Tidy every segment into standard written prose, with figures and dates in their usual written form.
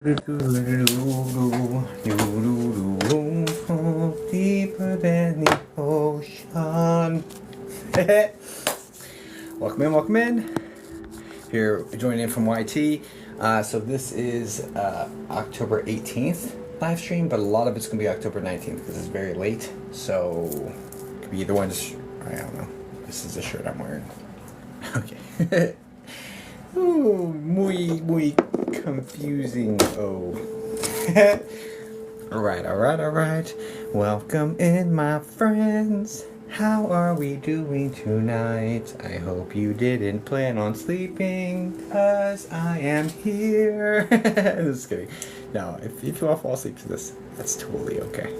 Deeper than the ocean. Welcome in. Here, joining in from YT. So this is October 18th live stream, but a lot of it's going to be October 19th because it's very late. So it could be either one. I don't know. This is the shirt I'm wearing. Okay. Ooh, muy confusing. Oh. Alright. Welcome in, my friends. How are we doing tonight? I hope you didn't plan on sleeping, cause I am here. Just kidding. No, if you want to fall asleep to this, that's totally okay.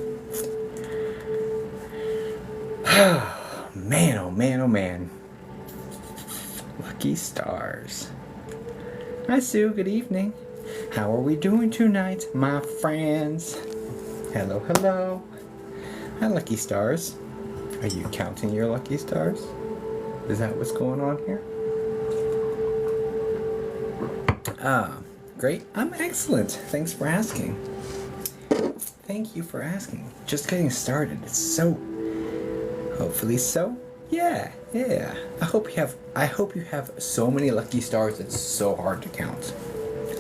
Man, oh man. Lucky stars. Hi Sue, good evening. How are we doing tonight, my friends? Hello. Hi, lucky stars. Are you counting your lucky stars? Is that what's going on here? Great. I'm excellent. Thanks for asking. Thank you for asking. Just getting started. It's so... Hopefully so. Yeah. I hope you have so many lucky stars it's so hard to count.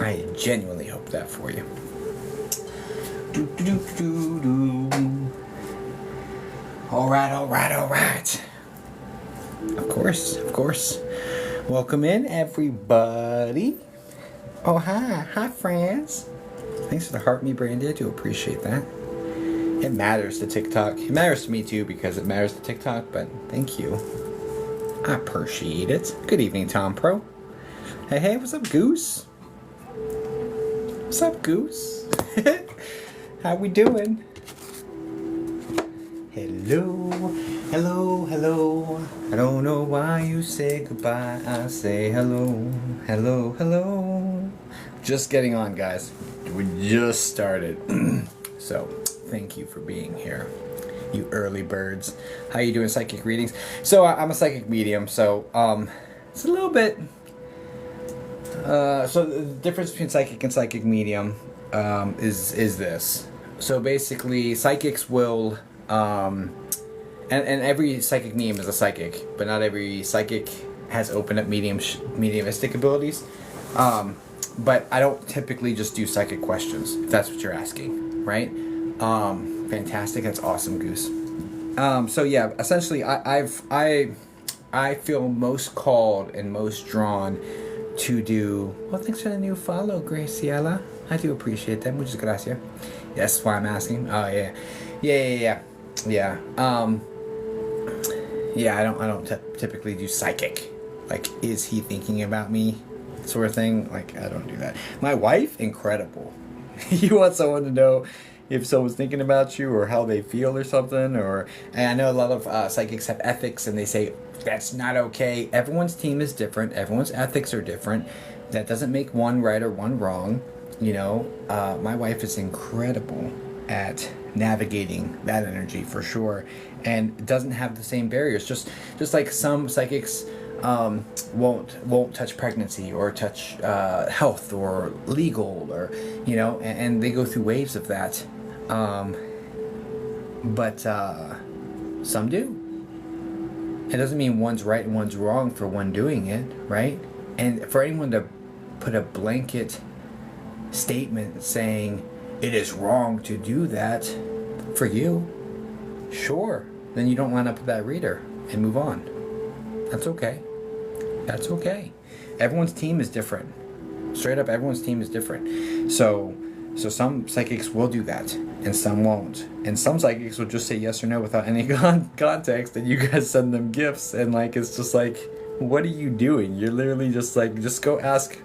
I genuinely hope that for you. Alright. Of course. Welcome in, everybody. Oh, hi, friends. Thanks for the heart me, Brandy. I do appreciate that. It matters to TikTok. It matters to me too because it matters to TikTok, but thank you. I appreciate it. Good evening, Tom Pro. Hey, what's up, Goose? What's up, Goose? How we doing? Hello. I don't know why you say goodbye. I say hello. Just getting on, guys. We just started. So, thank you for being here, you early birds. How you doing, psychic readings? So, I'm a psychic medium, so, it's a little bit... so the difference between psychic and psychic medium is this. So basically, psychics will, and every psychic medium is a psychic, but not every psychic has opened up mediumistic abilities. But I don't typically just do psychic questions, if that's what you're asking, right? Fantastic, that's awesome, Goose. So yeah, essentially, I feel most called and most drawn to do... Well, thanks for the new follow, Graciela. I do appreciate that. Muchas gracias. That's why I'm asking. Oh, yeah. Yeah. I don't typically do psychic. Like, is he thinking about me? Sort of thing. Like, I don't do that. My wife, incredible. You want someone to know if someone's thinking about you or how they feel or something, or... And I know a lot of psychics have ethics and they say, that's not okay. Everyone's team is different. Everyone's ethics are different. That doesn't make one right or one wrong. You know, my wife is incredible at navigating that energy for sure, and doesn't have the same barriers. Just like some psychics won't touch pregnancy or touch health or legal, or and they go through waves of that. But some do. It doesn't mean one's right and one's wrong for one doing it, right? And for anyone to put a blanket statement saying it is wrong to do that for you, sure, then you don't line up with that reader and move on. That's okay. Everyone's team is different. Straight up, everyone's team is different. So some psychics will do that, and some won't. And some psychics will just say yes or no without any context, and you guys send them gifts, and like it's just like, what are you doing? You're literally just like, just go ask a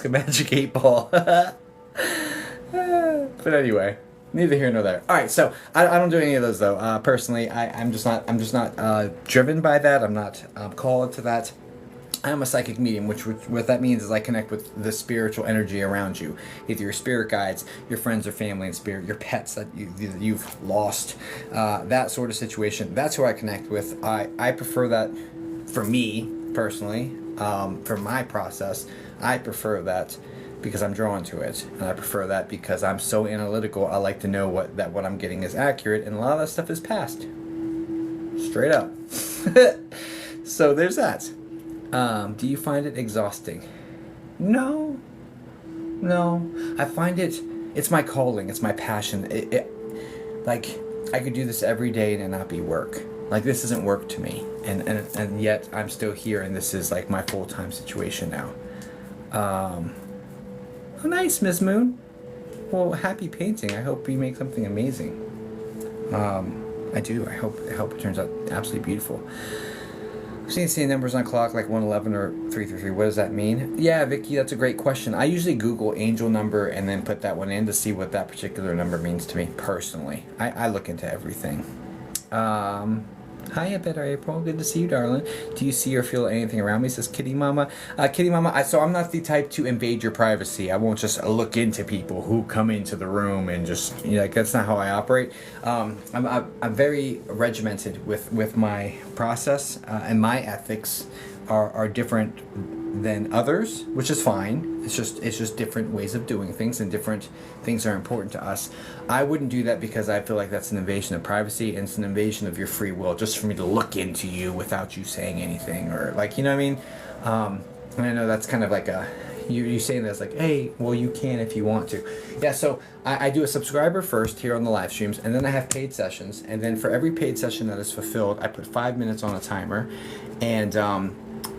magic 8-ball. But anyway, neither here nor there. All right, so I don't do any of those though. Personally, I'm just not driven by that. I'm not called to that. I'm a psychic medium, which what that means is I connect with the spiritual energy around you, either your spirit guides, your friends or family in spirit, your pets that you've lost, that sort of situation. That's who I connect with. I prefer that for me personally, for my process. I prefer that because I'm drawn to it, and I prefer that because I'm so analytical. I like to know what I'm getting is accurate, and a lot of that stuff is past. Straight up. So there's that. Do you find it exhausting? No. I find it's my calling. It's my passion. Like, I could do this every day and it not be work. Like, this isn't work to me. And yet I'm still here, and this is like my full-time situation now. Oh, nice, Miss Moon. Well, happy painting. I hope you make something amazing. I do. I hope it turns out absolutely beautiful. I've seen numbers on clock like 111 or 333. What does that mean? Yeah, Vicky, that's a great question. I usually Google angel number and then put that one in to see what that particular number means to me personally. I look into everything. Hiya, Better April. Good to see you, darling. Do you see or feel anything around me? Says Kitty Mama. Kitty Mama, so I'm not the type to invade your privacy. I won't just look into people who come into the room and just, like, that's not how I operate. I'm very regimented with my process, and my ethics are different than others, which is fine. It's just different ways of doing things, and different things are important to us. I wouldn't do that because I feel like that's an invasion of privacy, and it's an invasion of your free will, just for me to look into you without you saying anything, or like, you know what I mean? And I know that's kind of like you saying this like, hey, well, you can if you want to. Yeah, so I do a subscriber first here on the live streams, and then I have paid sessions, and then for every paid session that is fulfilled, I put 5 minutes on a timer, and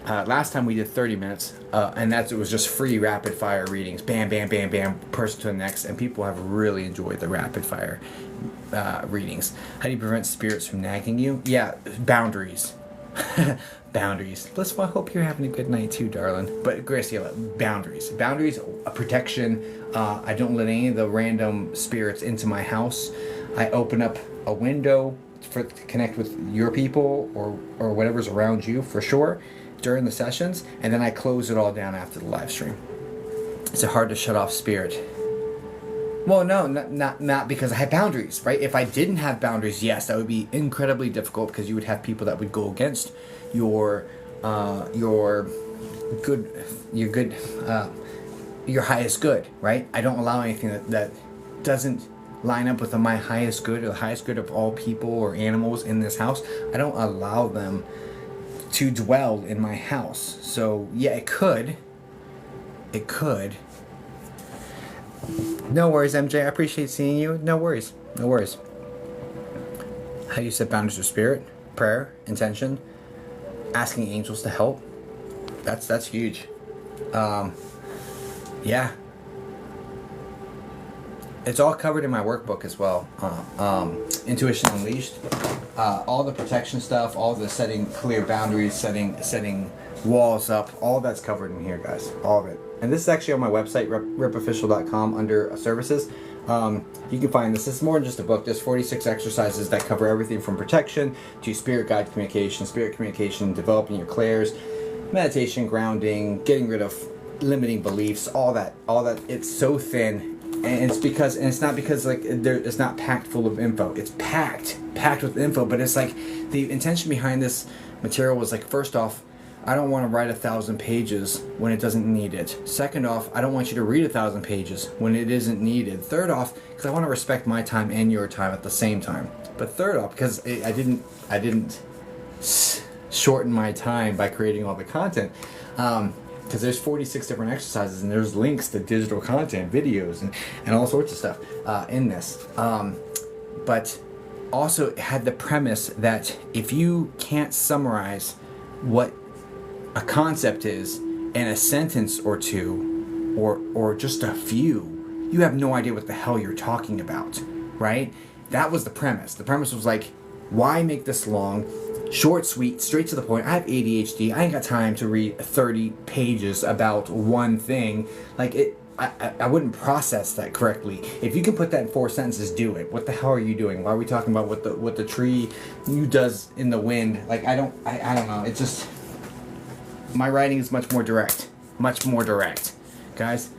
last time we did 30 minutes, and it was just free rapid fire readings. Bam, bam, bam, bam, person to the next, and people have really enjoyed the rapid fire readings. How do you prevent spirits from nagging you? Yeah, boundaries. Boundaries. Bliss, well, I hope you're having a good night too, darling. But Graciela, boundaries. Boundaries, a protection. I don't let any of the random spirits into my house. I open up a window to connect with your people or whatever's around you, for sure, during the sessions, and then I close it all down after the live stream. It's hard to shut off spirit. Well, no, not because I have boundaries, right? If I didn't have boundaries, yes, that would be incredibly difficult, because you would have people that would go against your highest good, right? I don't allow anything that doesn't line up with my highest good, or the highest good of all people or animals in this house. I don't allow them to dwell in my house. So yeah, it could. No worries, MJ. I appreciate seeing you. No worries. How do you set boundaries with spirit? Prayer, intention, asking angels to help. That's huge. Yeah. It's all covered in my workbook as well. Intuition Unleashed. All the protection stuff, all the setting clear boundaries, setting walls up, all of that's covered in here, guys. All of it. And this is actually on my website, ripofficial.com, under services. You can find this. This is more than just a book. There's 46 exercises that cover everything from protection to spirit guide communication, developing your clairs, meditation, grounding, getting rid of limiting beliefs, all that. It's so thin. And it's not because like it's not packed full of info. It's packed with info, but it's like the intention behind this material was like, first off, I don't want to write 1,000 pages when it doesn't need it. Second off, I don't want you to read 1,000 pages when it isn't needed. Third off, because I want to respect my time and your time at the same time. But third off, because I didn't shorten my time by creating all the content. Because there's 46 different exercises, and there's links to digital content, videos, and all sorts of stuff in this. But also it had the premise that if you can't summarize what a concept is in a sentence or two, or just a few, you have no idea what the hell you're talking about, right? That was the premise. The premise was like, why make this long? Short, sweet, straight to the point. I have ADHD. I ain't got time to read 30 pages about one thing. Like, I wouldn't process that correctly. If you can put that in 4 sentences, do it. What the hell are you doing? Why are we talking about what the tree does in the wind? Like, I don't know. It's just, my writing is much more direct, guys.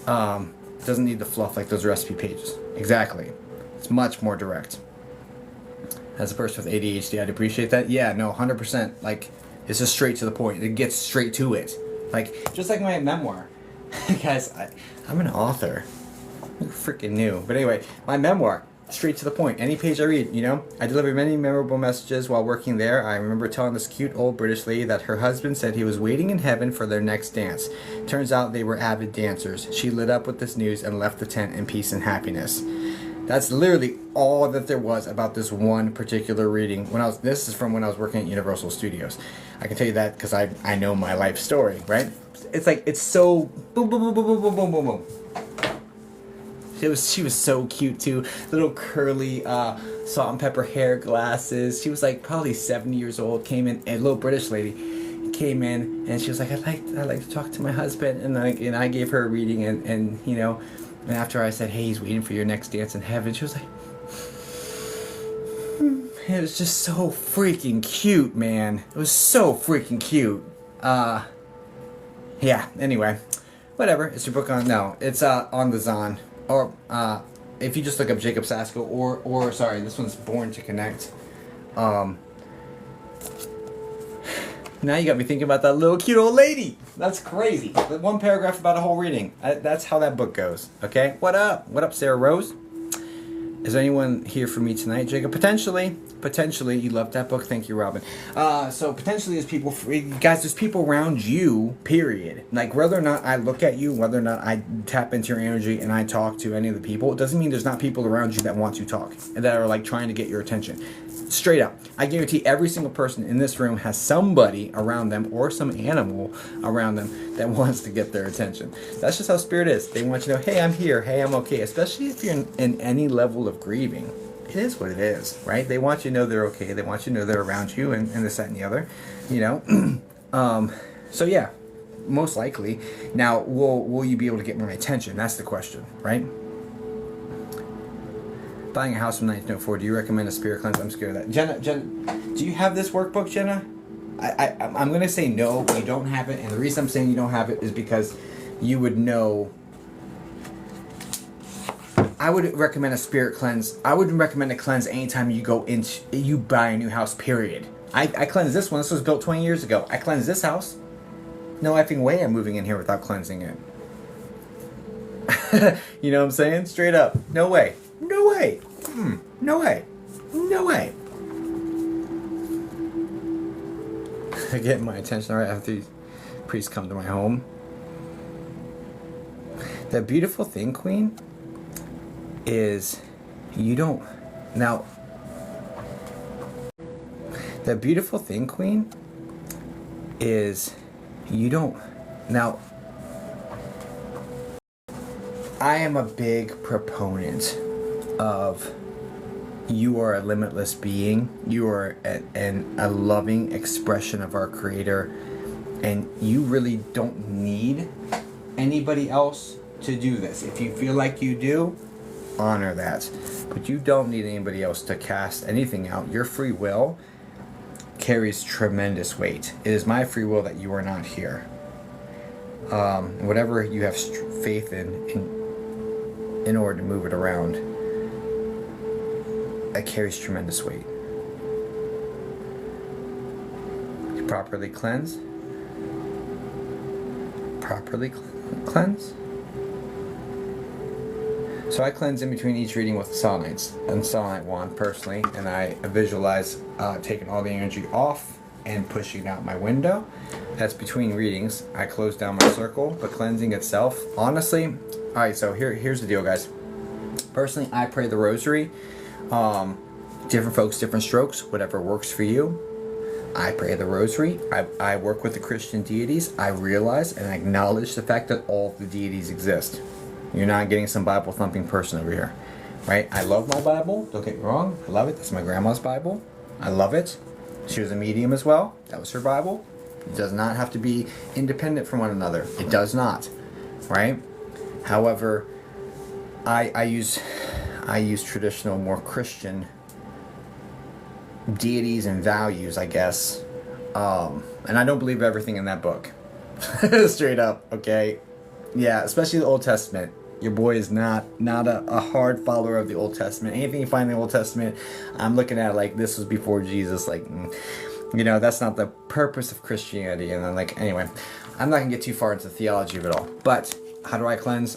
Doesn't need the fluff like those recipe pages. Exactly. It's much more direct. As a person with ADHD, I'd appreciate that. Yeah, no, 100%. Like, it's just straight to the point. It gets straight to it. Like, just like my memoir. Guys, I'm an author. Who freaking knew? But anyway, my memoir. Straight to the point. Any page I read, you know? I delivered many memorable messages while working there. I remember telling this cute old British lady that her husband said he was waiting in heaven for their next dance. Turns out they were avid dancers. She lit up with this news and left the tent in peace and happiness. That's literally all that there was about this one particular reading. This is from when I was working at Universal Studios. I can tell you that because I know my life story, right? It's like, it's so boom, boom, boom, boom, boom, boom, boom, boom, boom. She was so cute too. Little curly salt and pepper hair, glasses. She was like probably 70 years old. Came in, a little British lady came in, and she was like, I'd like to talk to my husband. And I gave her a reading, and you know, and after I said, hey, he's waiting for your next dance in heaven, she was like, it was just so freaking cute, man. It was so freaking cute. Yeah. Anyway, whatever. It's your book on it's on the Zon. Or if you just look up Jacob Sasko, or sorry, this one's Born to Connect. Now you got me thinking about that little cute old lady. That's crazy. One paragraph about a whole reading. That's how that book goes. Okay. What up? What up, Sarah Rose? Is there anyone here for me tonight, Jacob? Potentially. You loved that book. Thank you, Robin. So potentially there's people, guys, there's people around you, period. Like whether or not I look at you, whether or not I tap into your energy and I talk to any of the people, it doesn't mean there's not people around you that want to talk and that are like trying to get your attention. Straight up. I guarantee every single person in this room has somebody around them or some animal around them that wants to get their attention. That's just how spirit is. They want you to know, hey, I'm here. Hey, I'm okay. Especially if you're in any level of grieving. It is what it is, right? They want you to know they're okay. They want you to know they're around you and this, that, and the other, you know? So yeah, most likely. Now, will you be able to get my attention? That's the question, right? Buying a house from 1904. Do you recommend a spirit cleanse? I'm scared of that. Jenna, do you have this workbop, Jenna? I'm going to say no, you don't have it. And the reason I'm saying you don't have it is because you would know. I would recommend a spirit cleanse. I would recommend a cleanse anytime you buy a new house, period. I cleansed this one. This was built 20 years ago. I cleansed this house. No effing way I'm moving in here without cleansing it. You know what I'm saying? Straight up. No way. No way. No way. No way. Get my attention right after these priests come to my home. The beautiful thing, Queen, is you don't now. The beautiful thing, Queen, is you don't now. I am a big proponent of you are a limitless being. You are a loving expression of our Creator, and you really don't need anybody else to do this. If you feel like you do, honor that, but you don't need anybody else to cast anything out. Your free will carries tremendous weight. It is my free will that you are not here. Whatever you have faith in order to move it around, that carries tremendous weight. You properly cleanse. So I cleanse in between each reading with the selenite wand personally, and I visualize taking all the energy off and pushing out my window. That's between readings. I close down my circle, but cleansing itself, honestly. All right, so here's the deal, guys. Personally, I pray the rosary. Different folks, different strokes, whatever works for you. I pray the rosary. I work with the Christian deities. I realize and acknowledge the fact that all the deities exist. You're not getting some Bible thumping person over here, right? I love my Bible. Don't get me wrong. I love it. That's my grandma's Bible. I love it. She was a medium as well. That was her Bible. It does not have to be independent from one another. It does not, right? However, I use traditional, more Christian deities and values, I guess. And I don't believe everything in that book. Straight up, okay? Yeah, especially the Old Testament. Your boy is not a hard follower of the Old Testament. Anything you find in the Old Testament, I'm looking at like this was before Jesus. Like, you know, that's not the purpose of Christianity. And then, like, anyway, I'm not gonna get too far into the theology of it all. But How do I cleanse?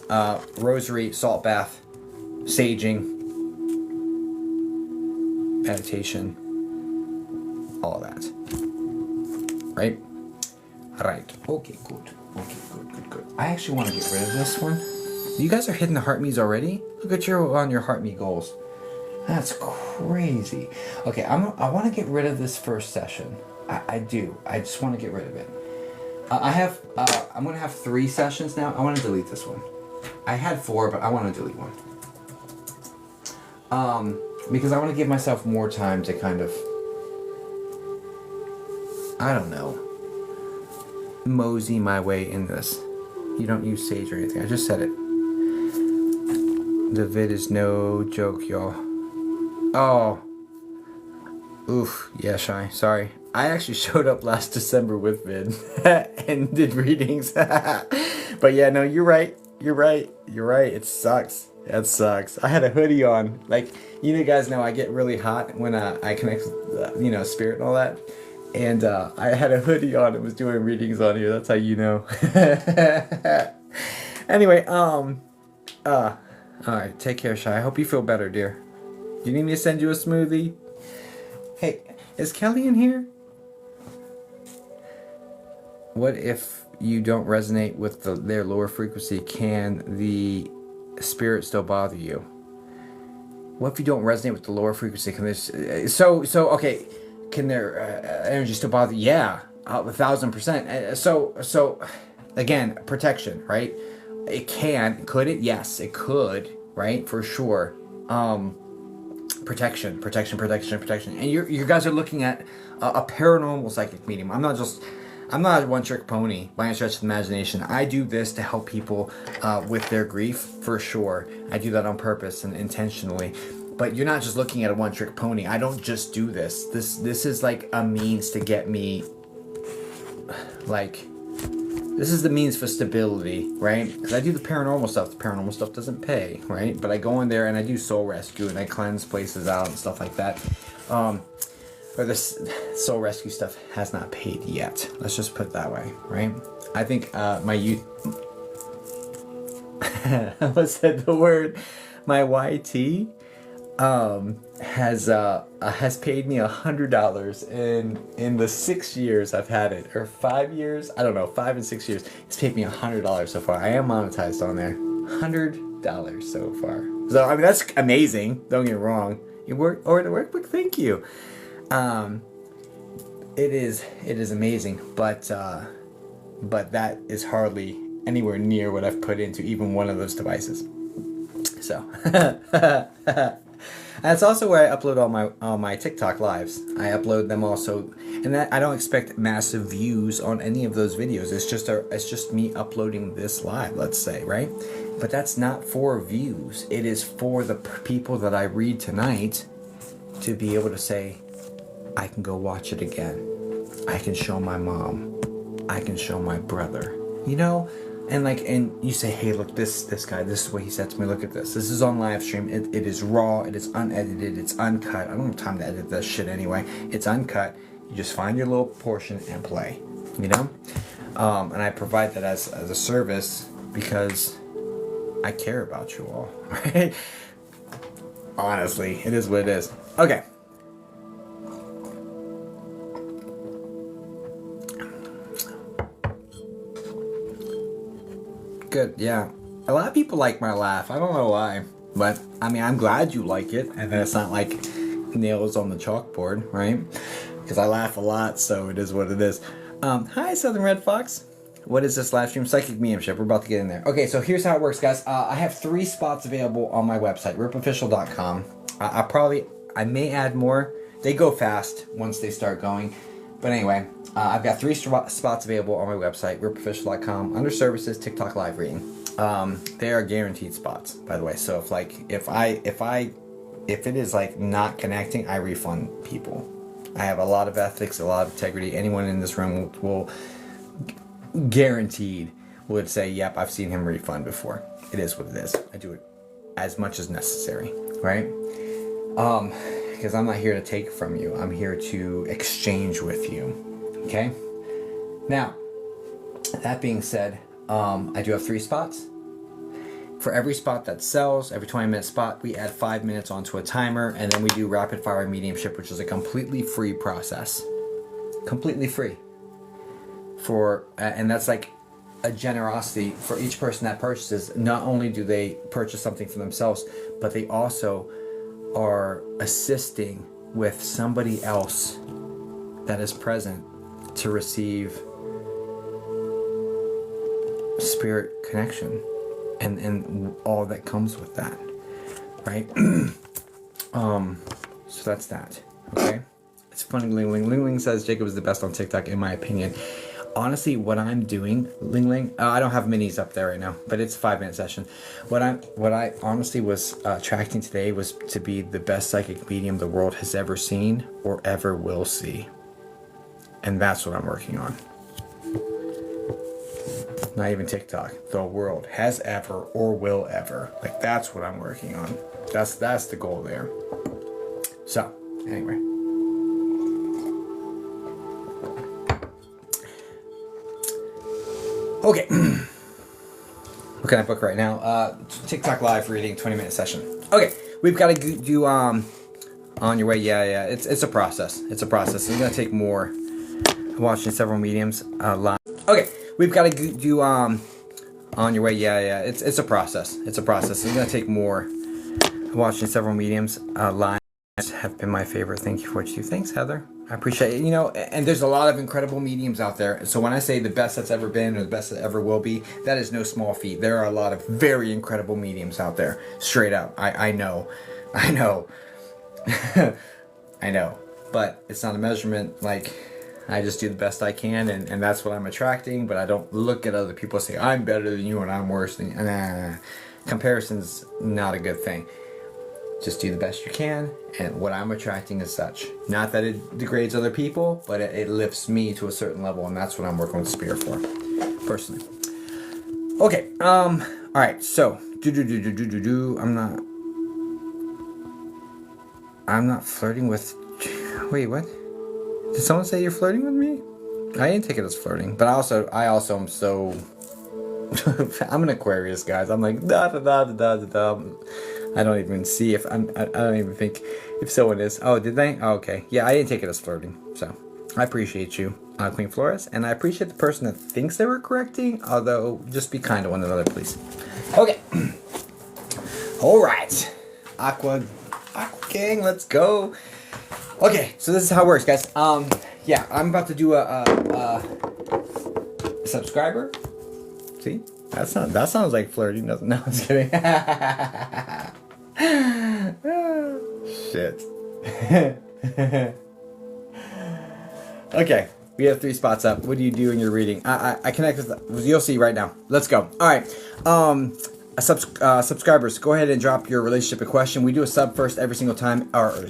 Rosary, salt bath, saging, meditation, all of that. Right? Alright. Okay, good. Okay, good. I actually want to get rid of this one. You guys are hitting the heart me's already? Look at on your heart me goals. That's crazy. Okay, I want to get rid of this first session. I do. I just want to get rid of it. I'm going to have 3 sessions now. I want to delete this one. I had 4, but I want to delete one. Because I want to give myself more time to kind of, I don't know, mosey my way in this. You don't use sage or anything. I just said it. The vid is no joke, y'all. Oh. Oof. Yeah, Shy. Sorry. I actually showed up last December with vid and did readings. But yeah, no, you're right. You're right. It sucks. That sucks. I had a hoodie on. Like, you guys know I get really hot when I connect with, spirit and all that. And I had a hoodie on and was doing readings on here. That's how you know. Anyway, alright, take care, Shy. I hope you feel better, dear. Do you need me to send you a smoothie? Hey, is Kelly in here? What if you don't resonate with their lower frequency? Can the spirit still bother you? What if you don't resonate with the lower frequency? Can this okay? Can their energy still bother you? Yeah, 1,000%. So again, protection, right? It can. Could it? Yes, it could. Right, for sure. Protection. And you guys are looking at a paranormal psychic medium. I'm not a one-trick pony by any stretch of the imagination. I do this to help people with their grief, for sure. I do that on purpose and intentionally. But you're not just looking at a one-trick pony. I don't just do this. This is like a means to get me, like, this is the means for stability, right? Because I do the paranormal stuff. The paranormal stuff doesn't pay, right? But I go in there and I do soul rescue and I cleanse places out and stuff like that. Or this soul rescue stuff has not paid yet. Let's just put it that way, right? I think my youth... I almost said the word. My YT has paid me $100 in the 6 years I've had it, or 5 years. I don't know, 5 and 6 years. It's paid me $100 so far. I am monetized on there. $100 so far. So I mean that's amazing. Don't get me wrong. You work or the workbook. Thank you. It is amazing, but that is hardly anywhere near what I've put into even one of those devices. So. That's also where I upload all my TikTok lives. I upload them also, and that I don't expect massive views on any of those videos. It's just me uploading this live, let's say, right? But that's not for views. It is for the people that I read tonight to be able to say, I can go watch it again. I can show my mom. I can show my brother. And you say, hey, look, this guy, this is what he said to me. Look at this. This is on live stream. It is raw. It is unedited. It's uncut. I don't have time to edit this shit anyway. It's uncut. You just find your little portion and play. And I provide that as a service because I care about you all. Right? Honestly, it is what it is. Okay. Good, yeah. A lot of people like my laugh. I don't know why. But, I mean, I'm glad you like it. And then it's not like nails on the chalkboard, right? Because I laugh a lot, so it is what it is. Hi, Southern Red Fox. What is this live stream? Psychic Mediumship. We're about to get in there. Okay, so here's how it works, guys. I have 3 spots available on my website, ripofficial.com. I may add more. They go fast once they start going. But anyway, I've got 3 spots available on my website, ripofficial.com, under services, TikTok live reading. They are guaranteed spots, by the way. So if it is like not connecting, I refund people. I have a lot of ethics, a lot of integrity. Anyone in this room will guaranteed would say, yep, I've seen him refund before. It is what it is. I do it as much as necessary, right? Because I'm not here to take from you. I'm here to exchange with you. Okay? Now, that being said, I do have 3 spots. For every spot that sells, every 20-minute spot, we add 5 minutes onto a timer, and then we do rapid fire mediumship, which is a completely free process. Completely free. And that's like a generosity for each person that purchases. Not only do they purchase something for themselves, but they also are assisting with somebody else that is present to receive spirit connection and all that comes with that, right? So that's that. Okay, it's funny. Ling Ling says Jacob is the best on TikTok in my opinion. Honestly, what I'm doing, Ling Ling, I don't have minis up there right now, but it's a 5-minute session. What I honestly was tracking today was to be the best psychic medium the world has ever seen or ever will see, and that's what I'm working on. Not even TikTok. The world has ever or will ever. Like, that's what I'm working on. That's the goal there. So, anyway. Okay. What can I book right now? TikTok live reading, 20-minute session. Okay. We've got to do on your way. Yeah. It's a process. It's a process. It's going to take more. I'm watching several mediums live. Okay. We've got to do on your way. Yeah. It's a process. It's a process. It's gonna take more. Watching several mediums live have been my favorite. Thank you for what you do. Thanks, Heather. I appreciate it. You know, and there's a lot of incredible mediums out there. So when I say the best that's ever been or the best that ever will be, that is no small feat. There are a lot of very incredible mediums out there. Straight up. I know. I know. But it's not a measurement. Like, I just do the best I can, and that's what I'm attracting, but I don't look at other people and say, I'm better than you and I'm worse than you. Nah. Comparison's not a good thing. Just do the best you can, and what I'm attracting is such. Not that it degrades other people, but it lifts me to a certain level, and that's what I'm working with Spirit for, personally. Okay, alright, so, I'm not flirting with, wait, what? Did someone say you're flirting with me? I didn't take it as flirting, but I also am so. I'm an Aquarius, guys. I'm like da da da da da da. I don't even see if I don't even think if someone is. Oh, did they? Oh, okay. Yeah, I didn't take it as flirting. So I appreciate you, Queen Flores, and I appreciate the person that thinks they were correcting. Although, just be kind to one another, please. Okay. All right, Aqua Gang, let's go. Okay, so this is how it works, guys. Yeah, I'm about to do a subscriber. See, that sounds like flirting, doesn't? No, I'm just kidding. Shit. Okay, we have 3 spots up. What do you do in your reading? I connect with. You'll see right now. Let's go. All right. Subscribers, go ahead and drop your relationship in question. We do a sub first every single time, or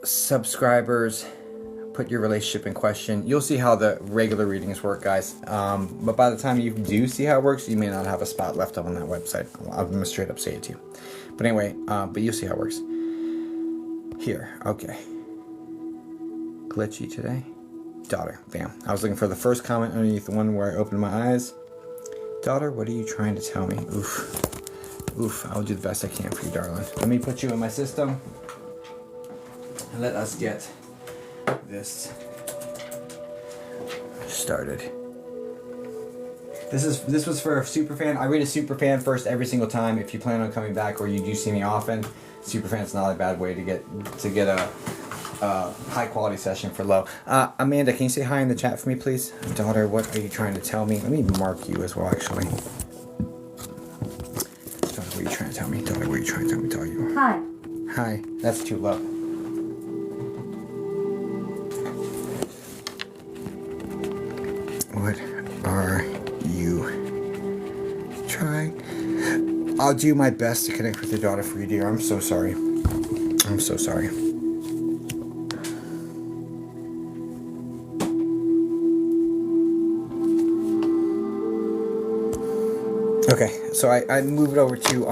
subscribers, put your relationship in question. You'll see how the regular readings work, guys. But by the time you do see how it works, you may not have a spot left up on that website. I'm gonna straight up say it to you. But anyway, but you'll see how it works. Here, okay. Glitchy today. Daughter, bam. I was looking for the first comment underneath the one where I opened my eyes. Daughter, what are you trying to tell me? Oof, I'll do the best I can for you, darling. Let me put you in my system. And let us get this started. This was for a superfan. I read a superfan first every single time. If you plan on coming back or you do see me often, superfan's not a bad way to get a high quality session for low. Amanda, can you say hi in the chat for me, please? Daughter, what are you trying to tell me? Let me mark you as well, actually. Daughter, what are you trying to tell me? Daughter, what are you trying to tell you? Hi. Hi. That's too low. What are you trying? I'll do my best to connect with your daughter for you, dear. I'm so sorry. I'm so sorry. Okay, so I move it over to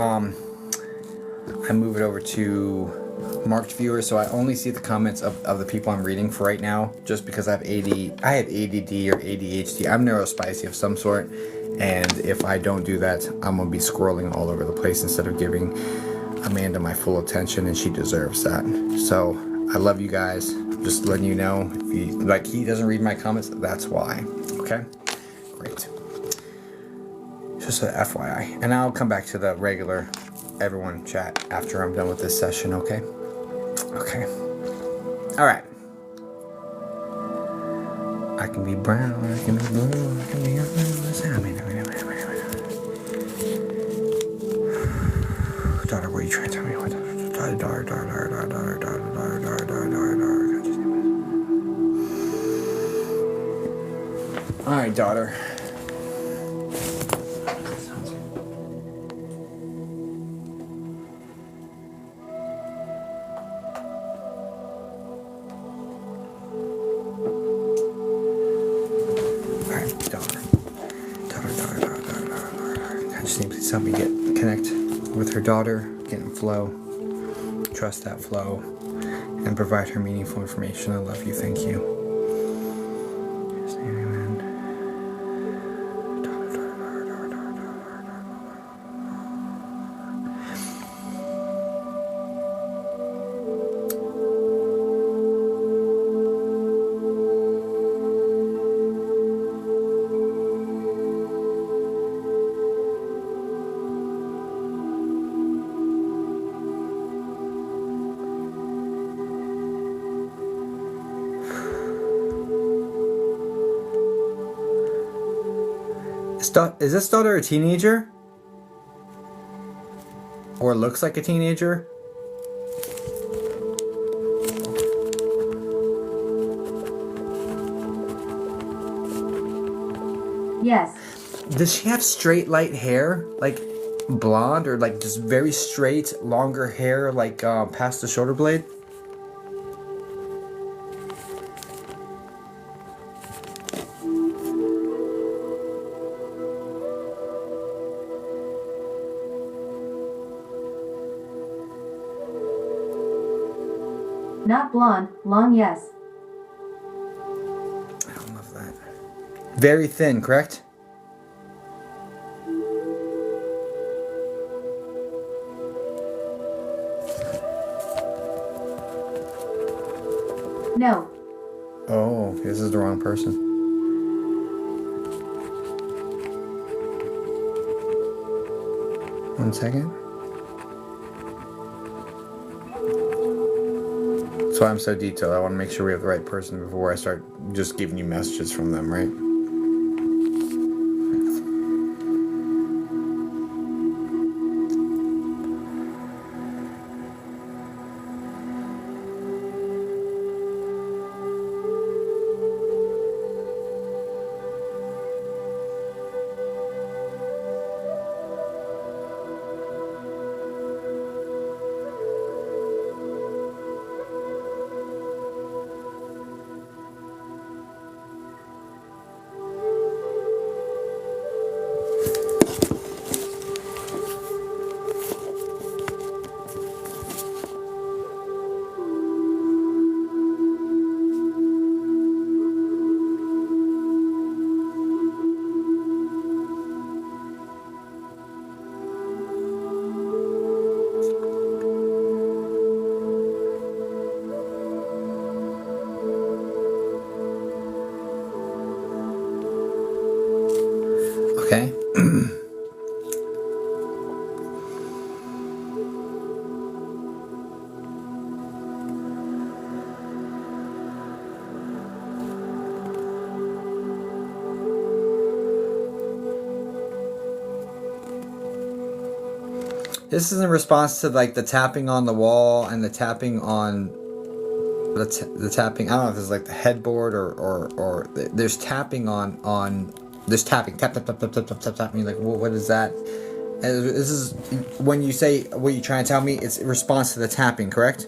marked viewers, so I only see the comments of the people I'm reading for right now, just because I have ADD or ADHD. I'm neurospicy of some sort, and if I don't do that, I'm gonna be scrolling all over the place instead of giving Amanda my full attention, and she deserves that. So I love you guys. Just letting you know, if he doesn't read my comments, that's why. Okay, great. Just a FYI, and I'll come back to the regular everyone chat after I'm done with this session. Okay. Okay. All right. I can be brown. I can be blue. I can be. Daughter, what are you trying to tell me? What? Daughter. All right, daughter. Please help me connect with her daughter, get in flow, trust that flow, and provide her meaningful information. I love you. Thank you. Is this daughter a teenager? Or looks like a teenager? Yes. Does she have straight light hair? Like blonde, or like just very straight, longer hair, like past the shoulder blade? Not blonde, long yes. I don't love that. Very thin, correct? No. Oh, this is the wrong person. One second. That's why I'm so detailed. I want to make sure we have the right person before I start just giving you messages from them, right? Okay. This is in response to like the tapping on the wall and the tapping on the tapping. I don't know if this is like the headboard or there's tapping on there's tapping tap. You're like, well, what is that? And this is when you say what you're trying to tell me. It's in response to the tapping, correct?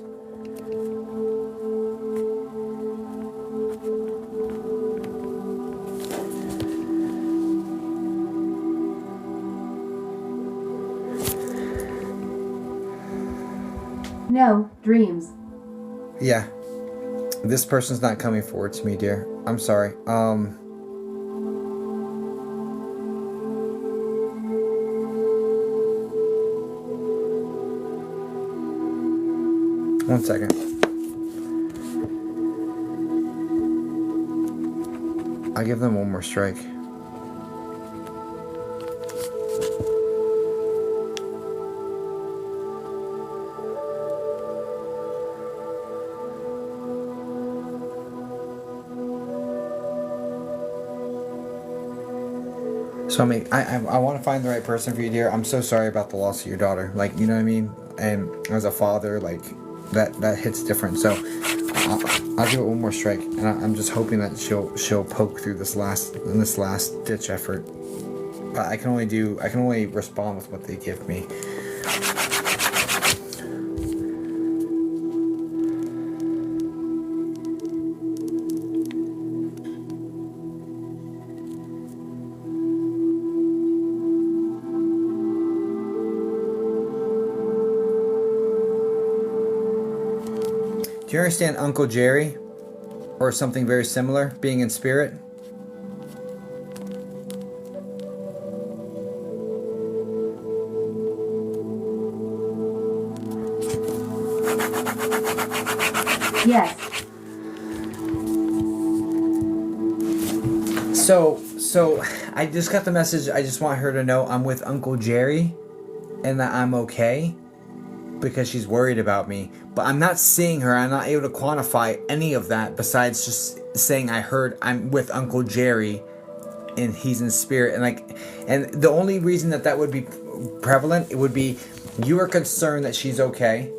No, dreams. Yeah. This person's not coming forward to me, dear. I'm sorry. One second. I'll give them one more strike. So I want to find the right person for you, dear. I'm so sorry about the loss of your daughter. Like, you know what I mean? And as a father, like, that hits different. So I'll give it one more strike, and I'm just hoping that she'll poke through this last ditch effort. But I can only respond with what they give me. Do you understand Uncle Jerry? Or something very similar, being in spirit? Yes. So I just got the message. I just want her to know I'm with Uncle Jerry and that I'm okay, because she's worried about me. But I'm not seeing her. I'm not able to quantify any of that besides just saying I heard I'm with Uncle Jerry and he's in spirit. And the only reason that would be prevalent, it would be you are concerned that she's okay,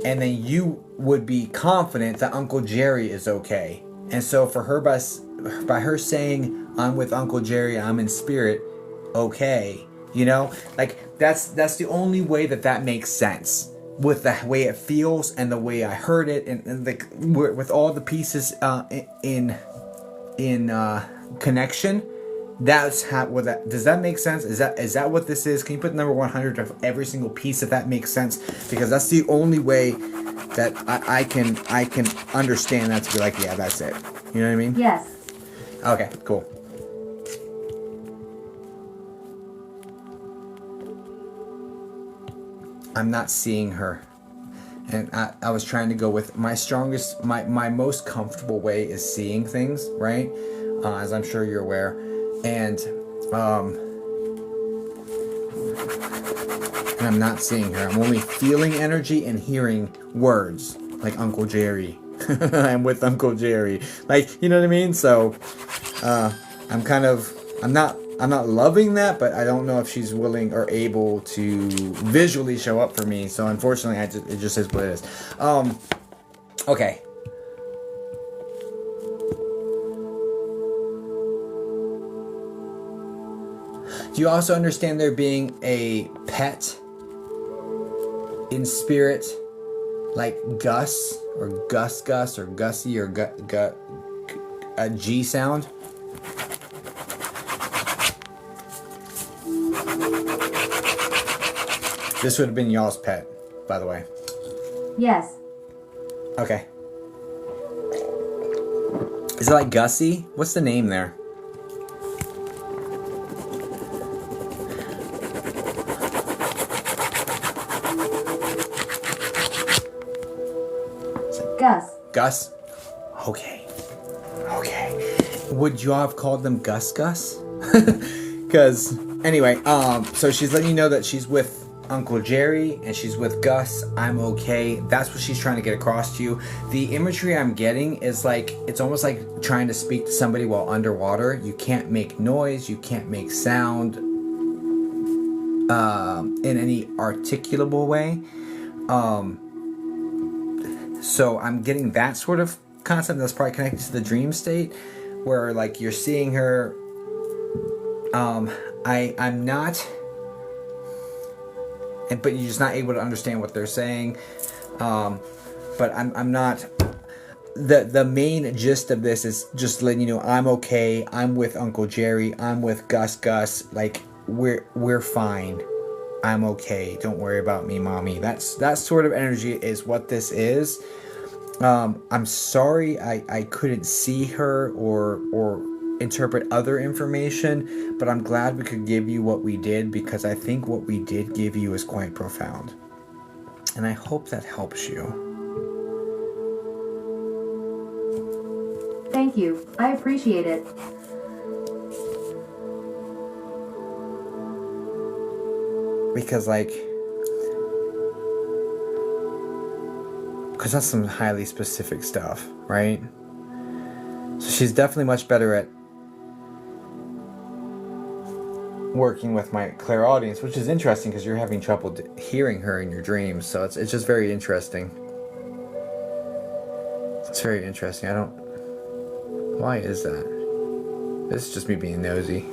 and then you would be confident that Uncle Jerry is okay. And so for her, by her saying I'm with Uncle Jerry, I'm in spirit, okay, you know, like that's the only way that makes sense. With the way it feels and the way I heard it, and with all the pieces in connection, that's how. Does that make sense? Is that what this is? Can you put number 100 of every single piece if that makes sense? Because that's the only way that I can understand that to be like, yeah, that's it. You know what I mean? Yes. Okay, cool. I'm not seeing her. And I was trying to go with my strongest, my most comfortable way is seeing things, right? As I'm sure you're aware. And I'm not seeing her. I'm only feeling energy and hearing words like Uncle Jerry. I'm with Uncle Jerry. Like, you know what I mean? So I'm not loving that, but I don't know if she's willing or able to visually show up for me. So unfortunately, it just is what it is. Okay. Do you also understand there being a pet in spirit, like Gus or Gus or Gussie or a G sound? This would have been y'all's pet, by the way. Yes. Okay. Is it like Gussie? What's the name there? Gus. Gus? Okay. Would you have called them Gus? Because, anyway, so she's letting you know that she's with Uncle Jerry and she's with Gus. I'm okay. That's what she's trying to get across to you. The imagery I'm getting is like, it's almost like trying to speak to somebody while underwater. You can't make noise. You can't make sound in any articulable way. So I'm getting that sort of concept that's probably connected to the dream state where like you're seeing her. I'm not, but you're just not able to understand what they're saying. But I'm not. The main gist of this is just letting you know I'm okay. I'm with Uncle Jerry. I'm with Gus. Like we're fine. I'm okay. Don't worry about me, mommy. That sort of energy is what this is. I'm sorry I couldn't see her or interpret other information, but I'm glad we could give you what we did, because I think what we did give you is quite profound. And I hope that helps you. Thank you. I appreciate it. Because that's some highly specific stuff, right? So she's definitely much better at working with my clairaudience, which is interesting because you're having trouble hearing her in your dreams. So it's just very interesting. It's very interesting. Why is that? This is just me being nosy.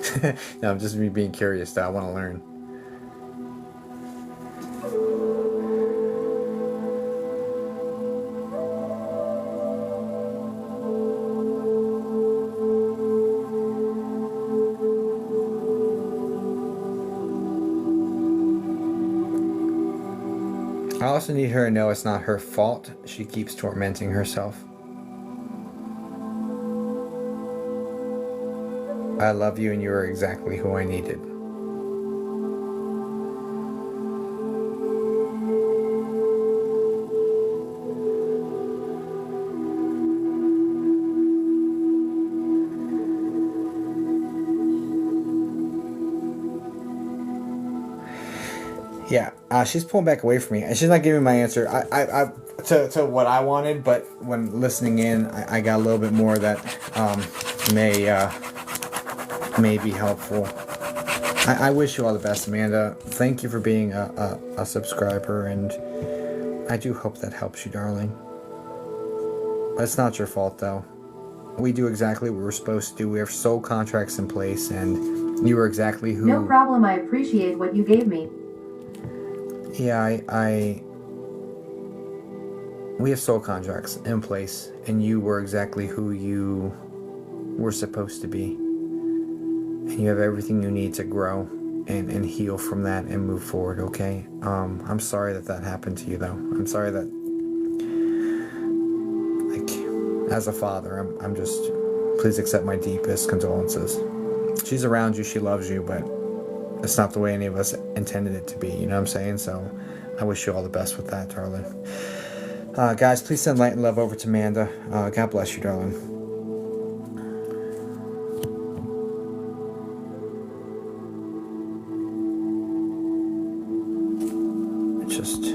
No, I'm just me being curious that I want to learn. I also need her to know it's not her fault she keeps tormenting herself. I love you and you are exactly who I needed. Yeah, she's pulling back away from me, and she's not giving me my answer. I to what I wanted, but when listening in, I got a little bit more that may be helpful. I wish you all the best, Amanda. Thank you for being a subscriber, and I do hope that helps you, darling. It's not your fault, though. We do exactly what we're supposed to do. We have soul contracts in place, and you were exactly who... No problem. I appreciate what you gave me. Yeah, we have soul contracts in place, and you were exactly who you were supposed to be. And you have everything you need to grow and heal from that and move forward, okay? I'm sorry that happened to you, though. I'm sorry that, as a father, I'm just... Please accept my deepest condolences. She's around you, she loves you, but... It's not the way any of us intended it to be, you know what I'm saying? So I wish you all the best with that, darling. Guys, please send light and love over to Amanda. God bless you, darling. It's just...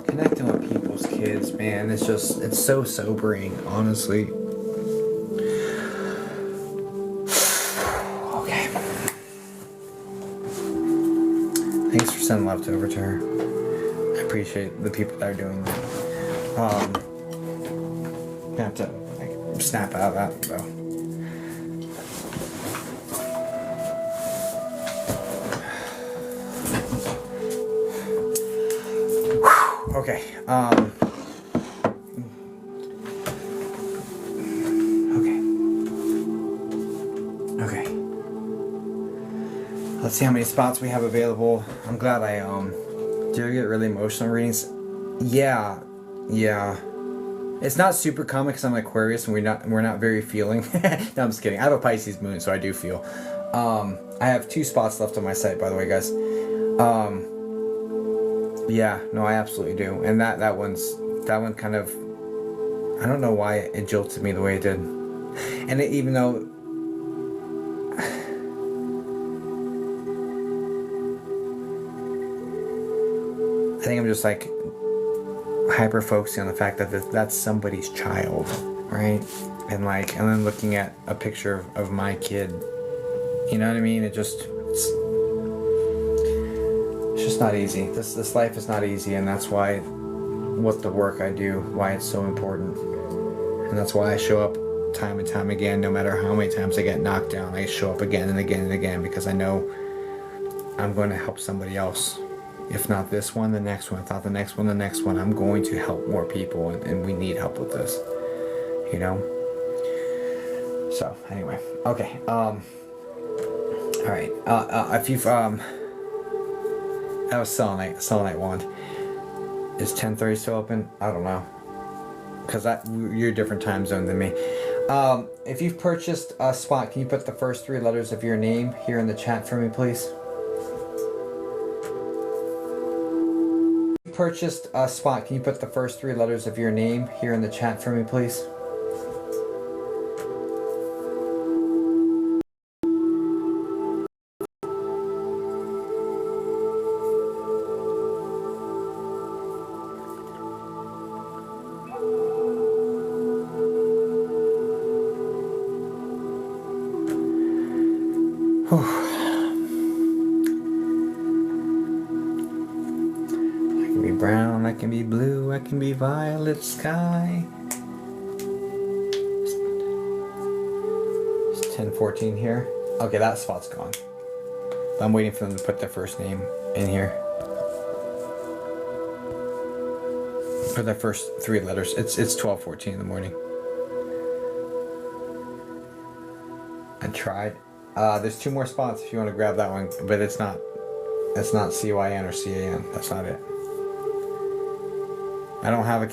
connecting with people's kids, man, it's so sobering, honestly. Okay. Thanks for sending love over to her. I appreciate the people that are doing that. I have to snap out of that, though. Okay, okay. Let's see how many spots we have available. I'm glad do you get really emotional readings? Yeah. It's not super common because I'm Aquarius and we're not very feeling. No, I'm just kidding. I have a Pisces moon, so I do feel. I have 2 spots left on my site, by the way, guys. Yeah, no, I absolutely do. And that one kind of, I don't know why it jolted me the way it did. And even though, I think I'm just hyper focusing on the fact that that's somebody's child, right? And then looking at a picture of my kid, you know what I mean? It's just not easy. This life is not easy, and that's why what the work I do, why it's so important. And that's why I show up time and time again, no matter how many times I get knocked down. I show up again and again and again because I know I'm going to help somebody else. If not this one, the next one. If not the next one, the next one. I'm going to help more people, and we need help with this. You know? So, anyway. Okay. Alright. If you've, that was Selenite Wand. Is 10:30 still open? I don't know. Because you're a different time zone than me. If you've purchased a spot, can you put the first 3 letters of your name here in the chat for me, please? Purchased a spot, can you put the first 3 letters of your name here in the chat for me, please? Brown, I can be blue, I can be violet sky. It's 10:14 here. Okay, that spot's gone. I'm waiting for them to put their first name in here. For their first 3 letters. It's 12:14 in the morning. I tried. There's 2 more spots if you want to grab that one, but it's not CYN or CAN. That's not it. I don't have a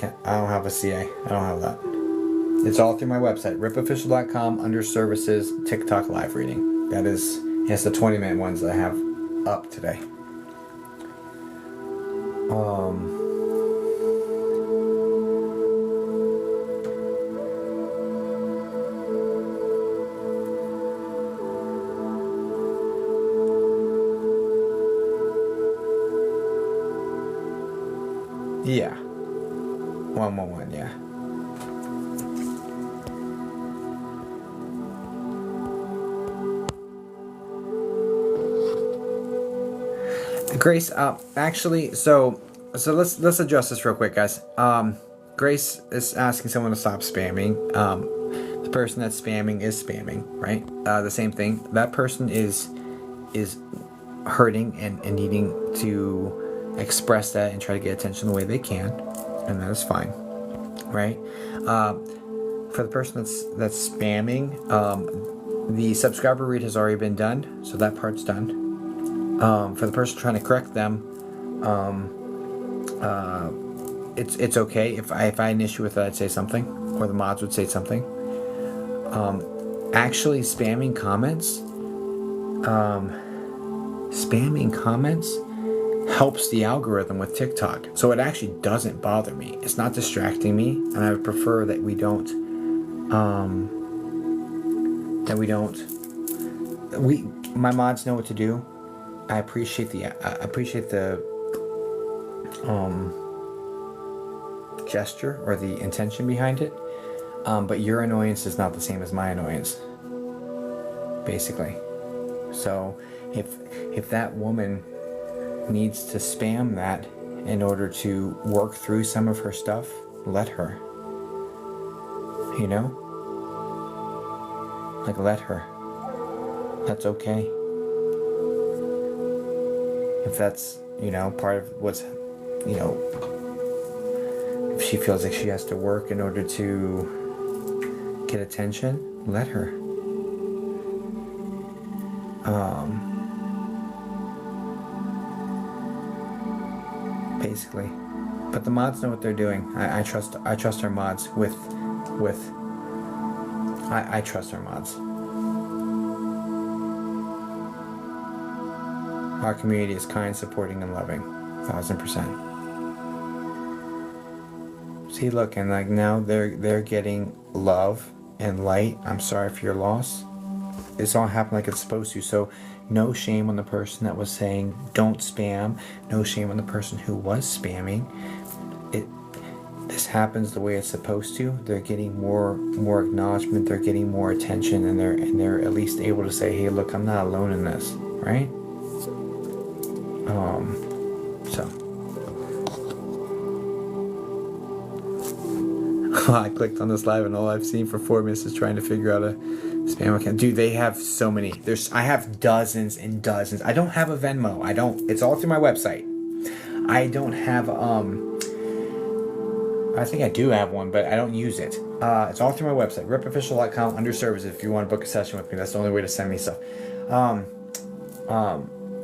CA. I don't have that. It's all through my website, ripofficial.com, under services, TikTok live reading. That is, it's the 20-minute ones that I have up today. Yeah. 111, yeah. Grace, actually, so let's address this real quick, guys. Grace is asking someone to stop spamming. The person that's spamming is spamming, right? The same thing. That person is hurting and needing to express that and try to get attention the way they can. And that is fine, right? For the person that's spamming, the subscriber read has already been done, so that part's done. For the person trying to correct them, it's okay if I had an issue with it, I'd say something, or the mods would say something. Actually, spamming comments helps the algorithm with TikTok, so it actually doesn't bother me. It's not distracting me, and I would prefer that we don't my mods know what to do. I appreciate the gesture or the intention behind it, but your annoyance is not the same as my annoyance, basically. So if that woman needs to spam that in order to work through some of her stuff, let her. You know? Like, let her. That's okay. If that's, part of what's, if she feels like she has to work in order to get attention, let her. Basically. But the mods know what they're doing. I trust our mods I trust our mods. Our community is kind, supporting, and loving. 1000%. See, look, and like now they're getting love and light. I'm sorry for your loss. It's all happened like it's supposed to. So no shame on the person that was saying don't spam. No shame on the person who was spamming. This happens the way it's supposed to. They're getting more acknowledgement. They're getting more attention, and they're at least able to say, hey, look, I'm not alone in this, right? I clicked on this live, and all I've seen for 4 minutes is trying to figure out Spam account. Dude, they have so many. I have dozens and dozens. I don't have a Venmo. It's all through my website. I don't have, I think I do have one, but I don't use it. It's all through my website, ripofficial.com, under services, if you want to book a session with me. That's the only way to send me stuff.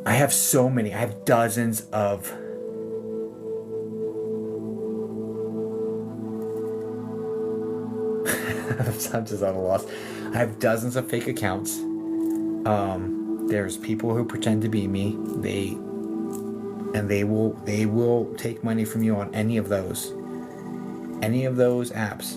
I have so many. I have dozens of... I'm just at a loss. I have dozens of fake accounts. There's people who pretend to be me. They will take money from you on any of those apps,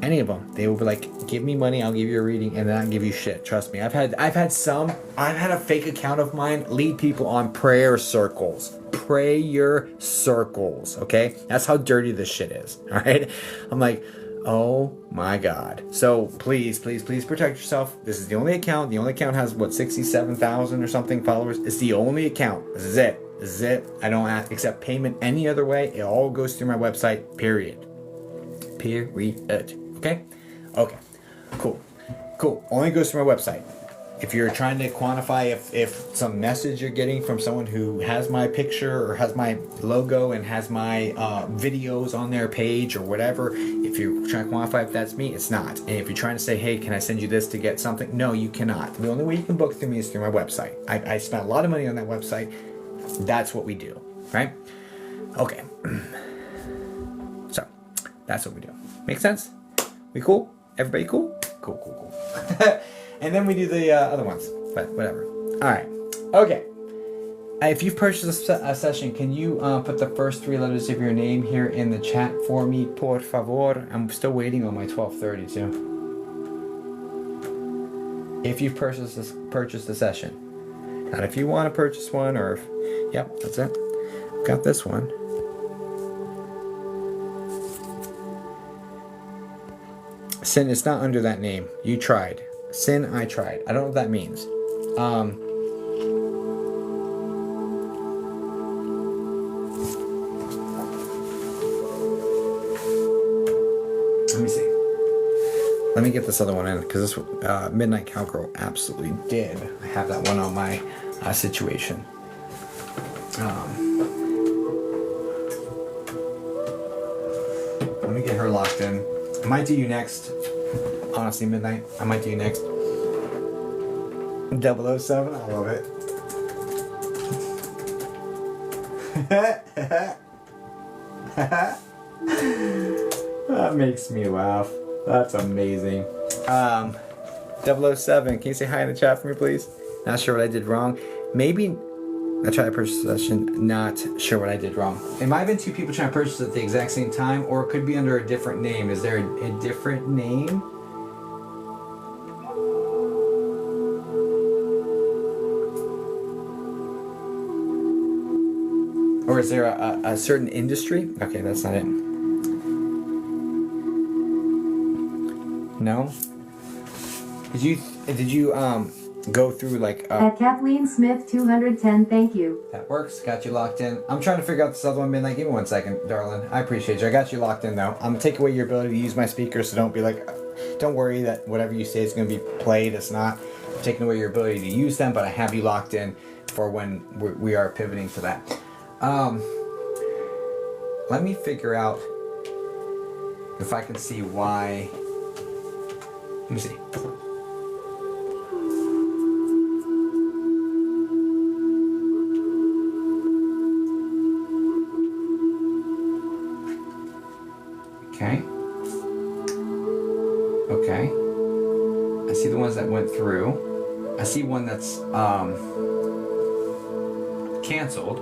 any of them. They will be like, give me money, I'll give you a reading, and then I'll give you shit. Trust me. I've had a fake account of mine lead people on prayer circles. Okay, that's how dirty this shit is. All right, I'm like, oh my god. So please protect yourself. This is the only account. The only account has 67,000 or something followers. It's the only account. This is it. I don't accept payment any other way. It all goes through my website. Period. Okay? Cool. Only goes through my website. If you're trying to quantify if some message you're getting from someone who has my picture or has my logo and has my videos on their page or whatever, if you're trying to quantify if that's me, it's not. And if you're trying to say, hey, can I send you this to get something? No, you cannot. The only way you can book through me is through my website. I spent a lot of money on that website. That's what we do, right? Okay. So, that's what we do. Make sense? We cool? Everybody cool? Cool. And then we do the other ones, but whatever. All right. Okay. If you've purchased a session, can you put the first 3 letters of your name here in the chat for me, por favor? I'm still waiting on my 12:30 too. If you've purchased a session. Not if you want to purchase one or... Yep, that's it. Got this one. Sin, it's not under that name. You tried. Sin, I tried. I don't know what that means. Let me see. Let me get this other one in, because this Midnight Cowgirl absolutely did. I have that one on my situation. Let me get her locked in. I might do you next. Honestly, Midnight. I might do you next. 007. I love it. That makes me laugh. That's amazing. 007. Can you say hi in the chat for me, please? Not sure what I did wrong. Maybe I tried to purchase a session. Not sure what I did wrong. It might have been 2 people trying to purchase at the exact same time, or it could be under a different name. Is there a different name? Or is there a certain industry? Okay, that's not it. No? Did you go through like... At Kathleen Smith 210, thank you. That works. Got you locked in. I'm trying to figure out this other one, Midnight. Give me 1 second, darling. I appreciate you. I got you locked in, though. I'm going to take away your ability to use my speaker, so don't be like... Don't worry that whatever you say is going to be played. It's not. I'm taking away your ability to use them, but I have you locked in for when we are pivoting to that. Let me figure out if I can see why... Let me see. Okay. I see the ones that went through. I see one that's canceled.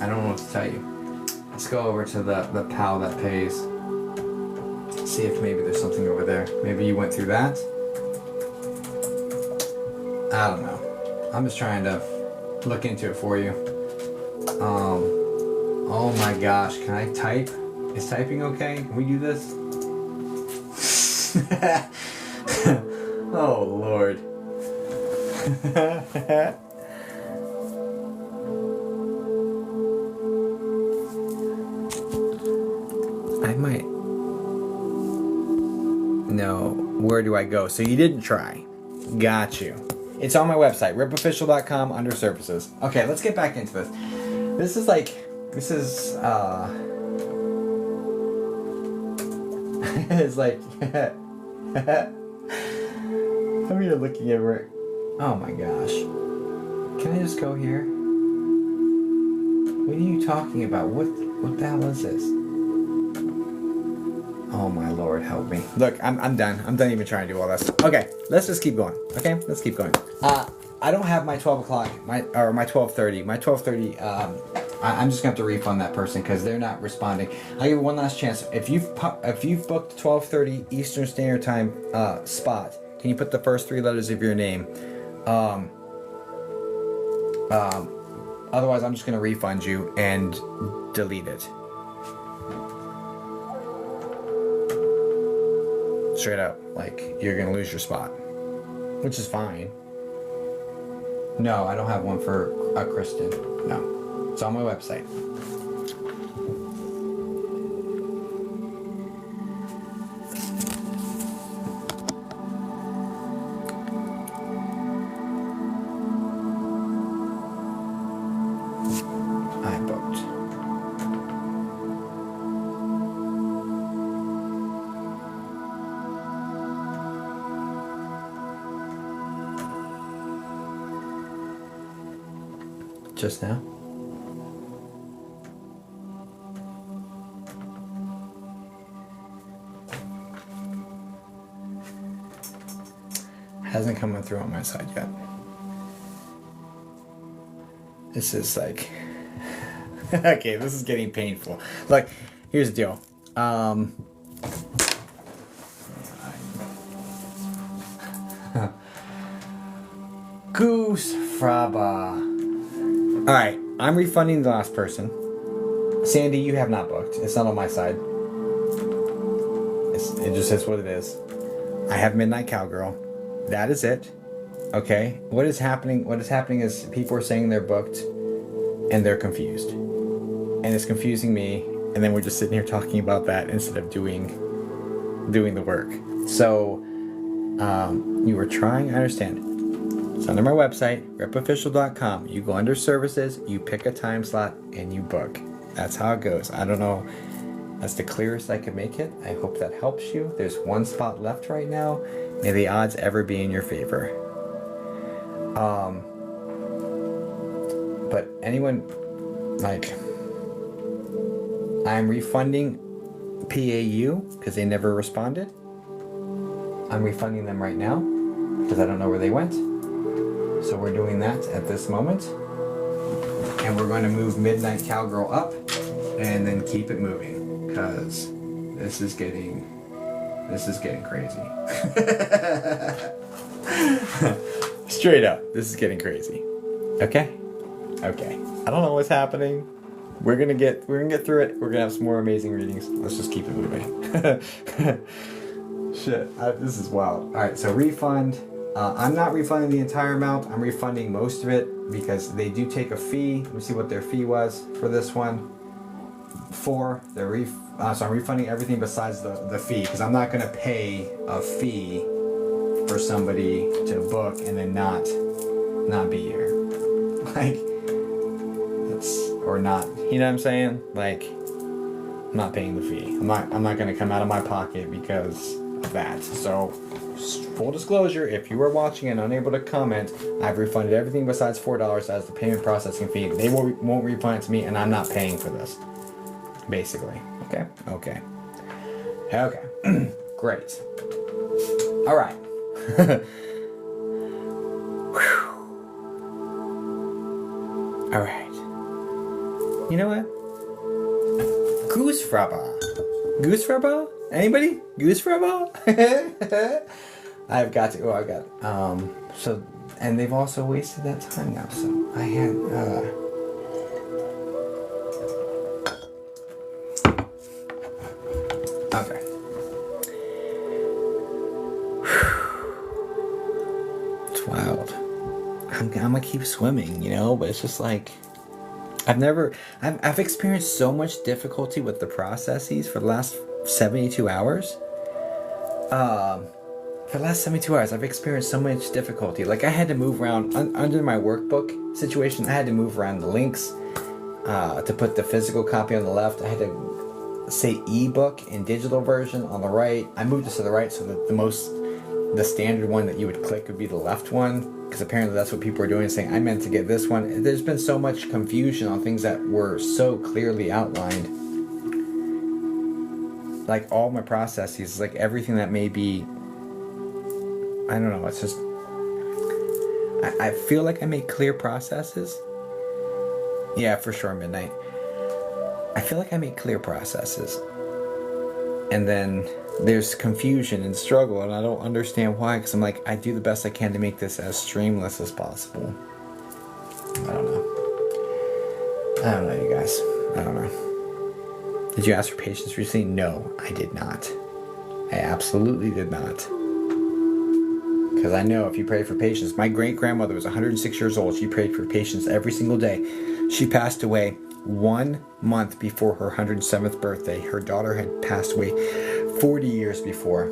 I don't know what to tell you. Let's go over to the pal that pays. See if maybe there's something over there. Maybe you went through that. I don't know. I'm just trying to look into it for you. Oh my gosh, can I type? Is typing okay? Can we do this? Oh Lord. I might. No, where do I go? So you didn't try. Got you. It's on my website, ripofficial.com under services. Okay, let's get back into this. This is it's like, I'm here looking at where, oh my gosh. Can I just go here? What are you talking about? What the hell is this? Oh my Lord, help me. Look, I'm done. I'm done even trying to do all this. Okay, let's just keep going. Okay, let's keep going. I don't have my 12 o'clock, my 12:30. My 12:30, I'm just gonna have to refund that person because they're not responding. I'll give you one last chance. If you've booked 12:30 Eastern Standard Time spot, can you put the first 3 letters of your name? Otherwise, I'm just gonna refund you and delete it. Straight up, like you're gonna lose your spot, which is fine. No, I don't have one for Kristen. No, it's on my website. I booked. Just now? Hasn't come through on my side yet. This is like okay, this is getting painful. Like, here's the deal. Goose Fraba. Alright, I'm refunding the last person. Sandy, you have not booked. It's not on my side. It just says what it is. I have Midnight Cowgirl. That is it. Okay? What is happening? What is happening is people are saying they're booked and they're confused. And it's confusing me, and then we're just sitting here talking about that instead of doing the work. So, you were trying, I understand. It's under my website, ripofficial.com. You go under services, you pick a time slot, and you book. That's how it goes. I don't know. That's the clearest I could make it. I hope that helps you. There's 1 spot left right now. May the odds ever be in your favor. But anyone, like, I'm refunding PAU because they never responded. I'm refunding them right now because I don't know where they went. So we're doing that at this moment. And we're going to move Midnight Cowgirl up and then keep it moving because this is getting crazy. Straight up, this is getting crazy. Okay? Okay. I don't know what's happening. We're gonna get through it. We're gonna have some more amazing readings. Let's just keep it moving. Shit, this is wild. All right, so refund. I'm not refunding the entire amount. I'm refunding most of it because they do take a fee. Let me see what their fee was for this one. So I'm refunding everything besides the fee because I'm not gonna pay a fee for somebody to book and then not be here. Like, or not, you know what I'm saying? Like, I'm not paying the fee. I'm not gonna come out of my pocket because of that. So, full disclosure, if you are watching and unable to comment, I've refunded everything besides $4 as the payment processing fee. They won't refund it to me, and I'm not paying for this. Basically, okay. Great. All right. All right. You know what? Goose Fraba. Anybody? Goose Fraba? I've got to. So, and they've also wasted that time now. So I had. Okay. It's wild. I'm gonna keep swimming, but it's just like. I've experienced so much difficulty with the processes for the last 72 hours. For the last 72 hours, I've experienced so much difficulty. Like, I had to move around, under my workbook situation, I had to move around the links to put the physical copy on the left. I had to say ebook in digital version on the right. I moved this to the right so that the standard one that you would click would be the left one, because apparently that's what people are doing, saying I meant to get this one. There's been so much confusion on things that were so clearly outlined. Like, all my processes, like everything that may be, I don't know, it's just, I feel like I made clear processes. Yeah, for sure, midnight. I feel like I made clear processes. And then there's confusion and struggle, and I don't understand why, because I'm like, I do the best I can to make this as streamless as possible. I don't know, you guys. I don't know. Did you ask for patience recently? No, I did not. I absolutely did not. Because I know if you pray for patience, my great-grandmother was 106 years old. She prayed for patience every single day. She passed away 1 month before her 107th birthday. Her daughter had passed away 40 years before.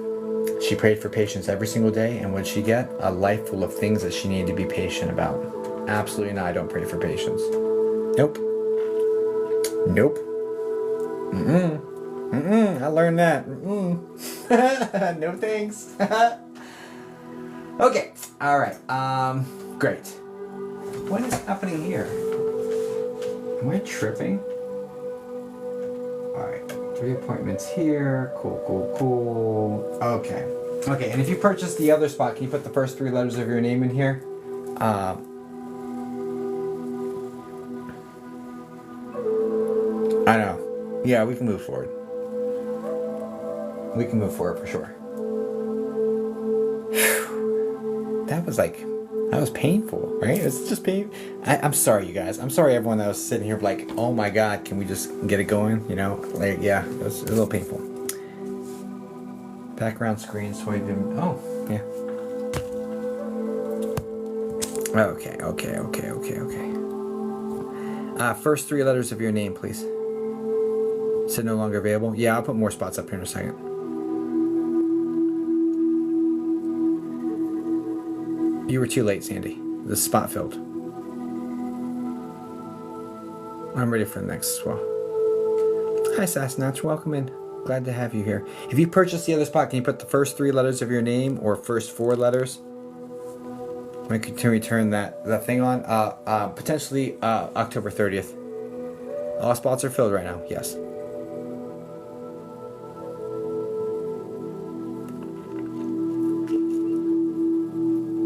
She prayed for patience every single day, and what did she get? A life full of things that she needed to be patient about. Absolutely not. I don't pray for patience. Nope. Nope. I learned that. No thanks. Okay. All right. Great. What is happening here? Am I tripping? All right. 3 appointments here. Cool. Okay. Okay. And if you purchase the other spot, can you put the first 3 letters of your name in here? I know. Yeah, we can move forward. We can move forward for sure. That was painful, right? It's just pain. I'm sorry, you guys. I'm sorry, everyone that was sitting here like, oh my God, can we just get it going? You know, like, yeah, it was a little painful. Background screen, so oh, yeah. Okay. First 3 letters of your name, please. Said no longer available. Yeah, I'll put more spots up here in a second. You were too late, Sandy. The spot filled. I'm ready for the next swell. Hi, Sasnatch. Welcome in. Glad to have you here. If you purchase the other spot, can you put the first 3 letters of your name or first 4 letters? When can we turn that thing on? Potentially October 30th. All spots are filled right now. Yes.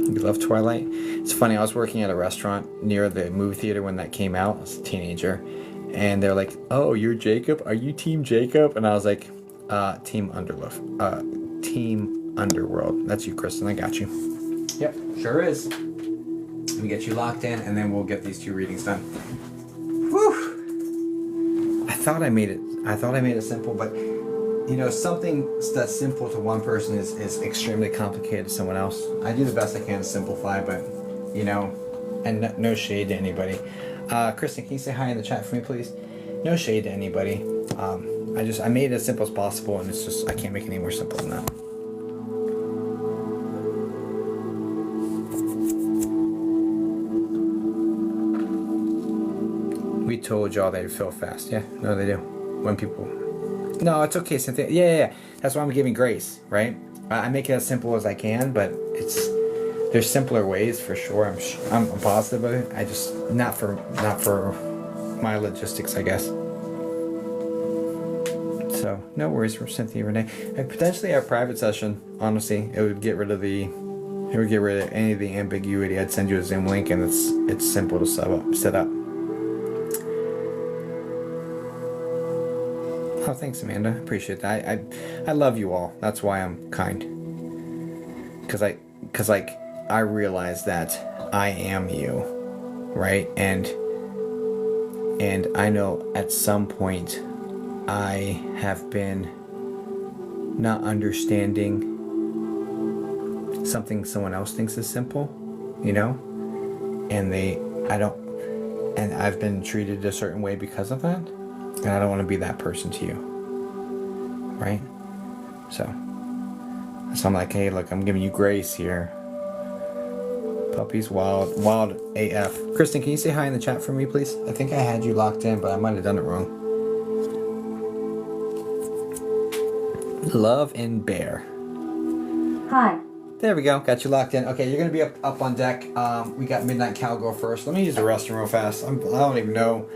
You love Twilight? It's funny, I was working at a restaurant near the movie theater when that came out. I was a teenager. And they're like, oh, you're Jacob? Are you Team Jacob? And I was like, Team Underlove. Team Underworld. That's you, Kristen. I got you. Yep, sure is. Let me get you locked in, and then we'll get these 2 readings done. Whew! I thought I made it simple, but you know, something that's simple to one person is extremely complicated to someone else. I do the best I can to simplify, but, you know, and no shade to anybody. Kristen, can you say hi in the chat for me, please? No shade to anybody. I made it as simple as possible, and it's just, I can't make it any more simple than that. We told y'all they fill fast. Yeah, no, they do. When people... No, it's okay, Cynthia. Yeah. That's why I'm giving grace, right? I make it as simple as I can, but there's simpler ways for sure. I'm positive of it. I just not for my logistics, I guess. So no worries for Cynthia Renee. And potentially our private session. Honestly, it would get rid of any of the ambiguity. I'd send you a Zoom link, and it's simple to set up. Oh, thanks, Amanda. Appreciate that. I love you all. That's why I'm kind. Cause I realize that I am you, right? And I know at some point I have been not understanding something someone else thinks is simple, you know? And and I've been treated a certain way because of that, and I don't want to be that person to you, right? So I'm like, hey, look, I'm giving you grace here. Puppy's wild AF. Kristen, can you say hi in the chat for me, please? I think I had you locked in, but I might have done it wrong. Love and Bear. Hi. There we go. Got you locked in. Okay, you're going to be up on deck. We got Midnight Cowgirl first. Let me use the restroom real fast. I don't even know.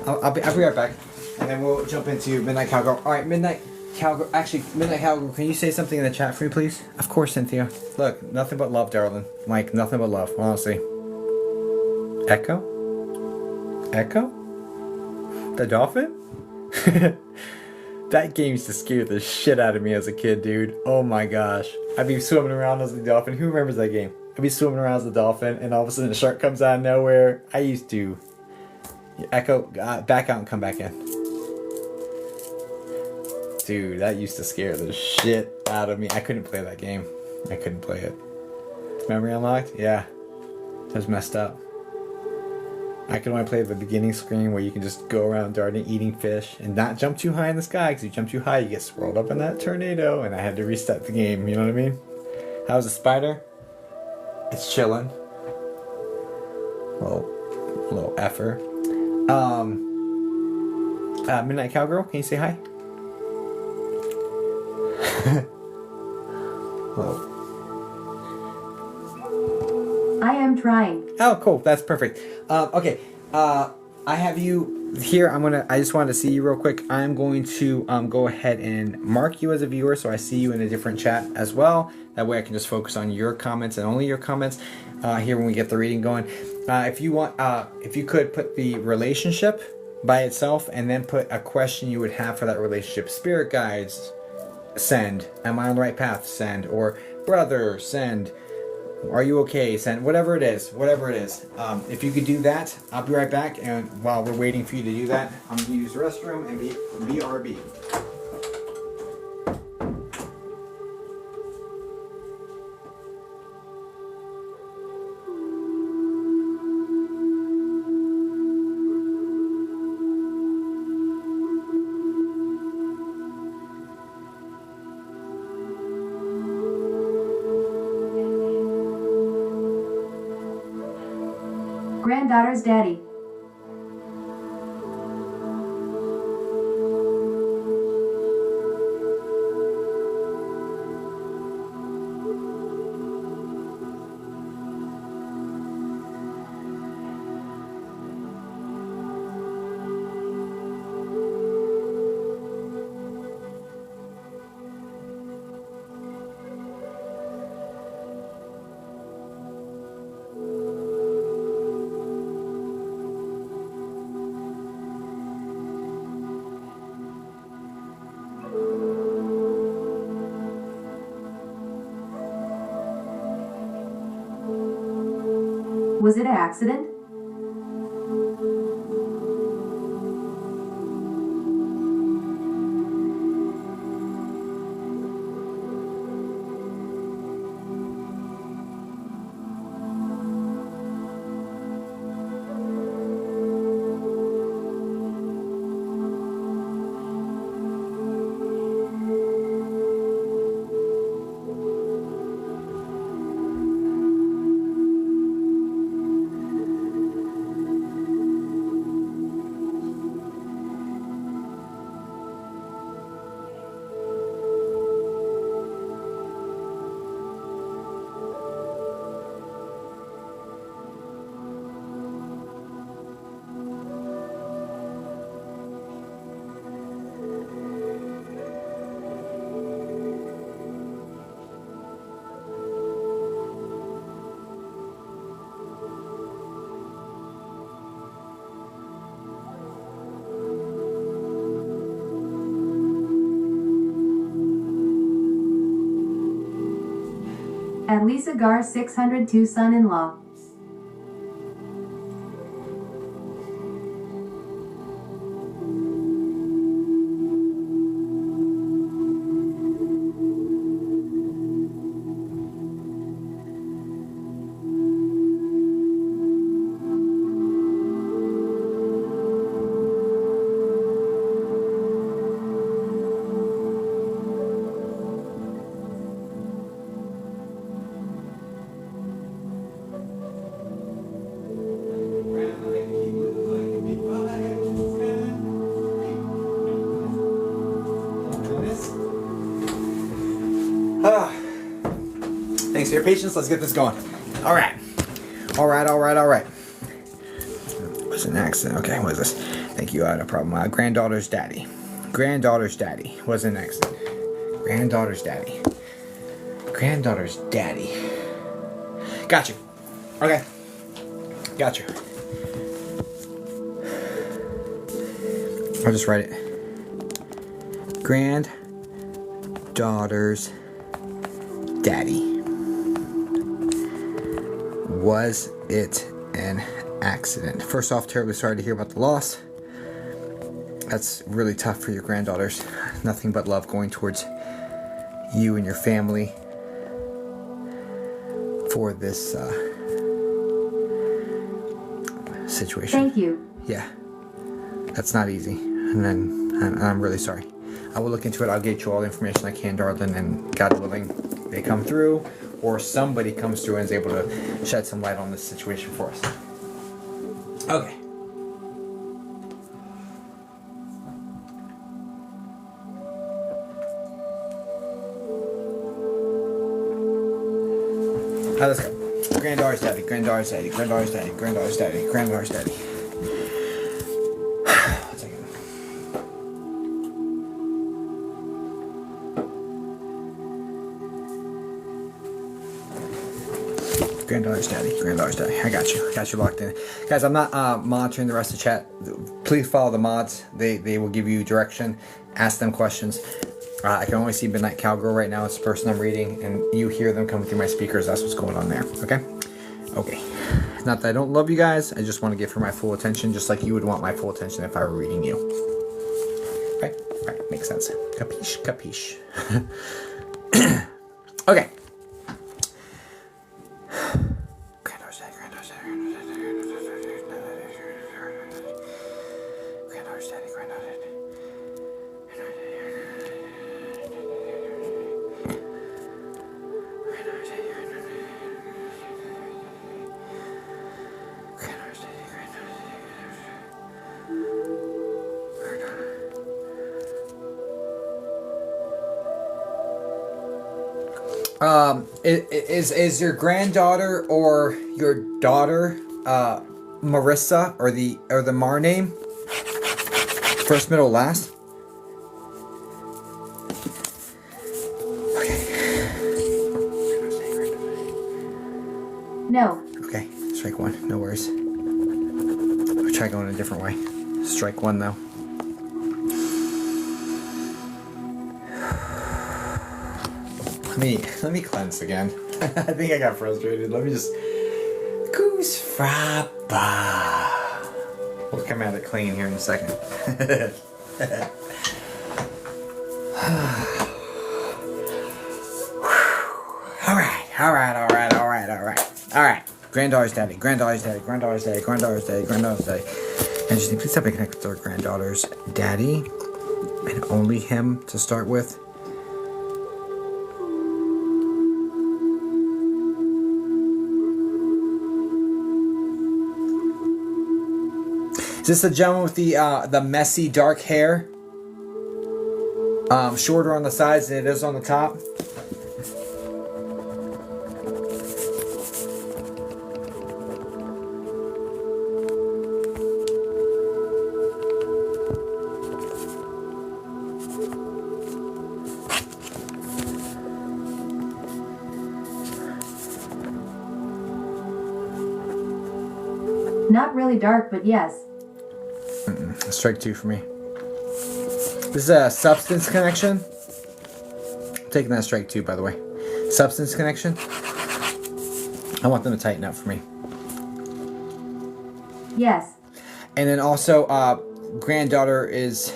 I'll be right back. And then we'll jump into Midnight Cowgirl. All right, Midnight Cowgirl. Actually, Midnight Cowgirl, can you say something in the chat for me, please? Of course, Cynthia. Look, nothing but love, darling. Mike, nothing but love, honestly. Echo? Echo? The dolphin? That game used to scare the shit out of me as a kid, dude. Oh my gosh. I'd be swimming around as the dolphin. Who remembers that game? I'd be swimming around as the dolphin, and all of a sudden a shark comes out of nowhere. I used to echo, back out and come back in. Dude, that used to scare the shit out of me. I couldn't play that game. I couldn't play it. Memory unlocked? Yeah. That was messed up. I could only play the beginning screen where you can just go around darting, eating fish, and not jump too high in the sky, because you jump too high, you get swirled up in that tornado, and I had to reset the game, you know what I mean? How's the spider? It's chilling. Little effer. Midnight Cowgirl, can you say hi? Well, I am trying. oh, cool. That's perfect. Okay. I have you here. I just wanted to see you real quick. I'm going to go ahead and mark you as a viewer, so I see you in a different chat as well. That way I can just focus on your comments and only your comments here when we get the reading going. If you want, if you could put the relationship by itself and then put a question you would have for that relationship. Spirit guides, send. Am I on the right path? Send. Or brother, send. Are you okay? Send. Whatever it is. If you could do that, I'll be right back. And while we're waiting for you to do that, I'm going to use the restroom and BRB. Granddaughter's daddy. Was it an accident? At Lisa Gar 602 son-in-law. Thanks for your patience. Let's get this going. All right. What's an accident? Okay, what is this? Thank you. No problem. Granddaughter's daddy. Granddaughter's daddy was an accident. Granddaughter's daddy. Granddaughter's daddy. Got you. Okay. Got you. I'll just write it. Granddaughter's daddy. Was it an accident? First off, terribly sorry to hear about the loss. That's really tough for your granddaughters. Nothing but love going towards you and your family for this situation. Thank you. Yeah, that's not easy, and I'm really sorry. I will look into it. I'll get you all the information I can, darling, and God willing, they come through, or somebody comes through and is able to shed some light on this situation for us. Okay. Let's go. Granddaughter's daddy, granddaughter's daddy, granddaughter's daddy, granddaughter's daddy, granddaughter's daddy. One second. Granddaughter's daddy, granddaughter's daddy. I got you. Got you locked in. Guys, I'm not monitoring the rest of the chat. Please follow the mods. They will give you direction. Ask them questions. I can only see Midnight Cowgirl right now. It's the person I'm reading, and you hear them coming through my speakers. That's what's going on there. Okay? Okay. Not that I don't love you guys. I just want to give her my full attention, just like you would want my full attention if I were reading you. Okay? Right. Makes sense. Capiche? Capiche. Okay. Granddaughter's daddy, granddaughter's daddy, granddaughter's daddy, granddaughter's daddy. Is your granddaughter or your daughter Marissa or the Mar name? First, middle, last? Okay. No. Okay, strike one. No worries. I'll try going a different way. Strike one though. Let me cleanse again. I think I got frustrated. Let me just goose frappa. We'll come at it clean here in a second. All right. Granddaughter's daddy. And just please help me connect with our granddaughter's daddy, and only him to start with. Is this the gentleman with the messy dark hair? Shorter on the sides than it is on the top. Not really dark, but yes. Strike two for me. This is a substance connection. I'm taking that strike two, by the way. Substance connection. I want them to tighten up for me. Yes. And then also, granddaughter is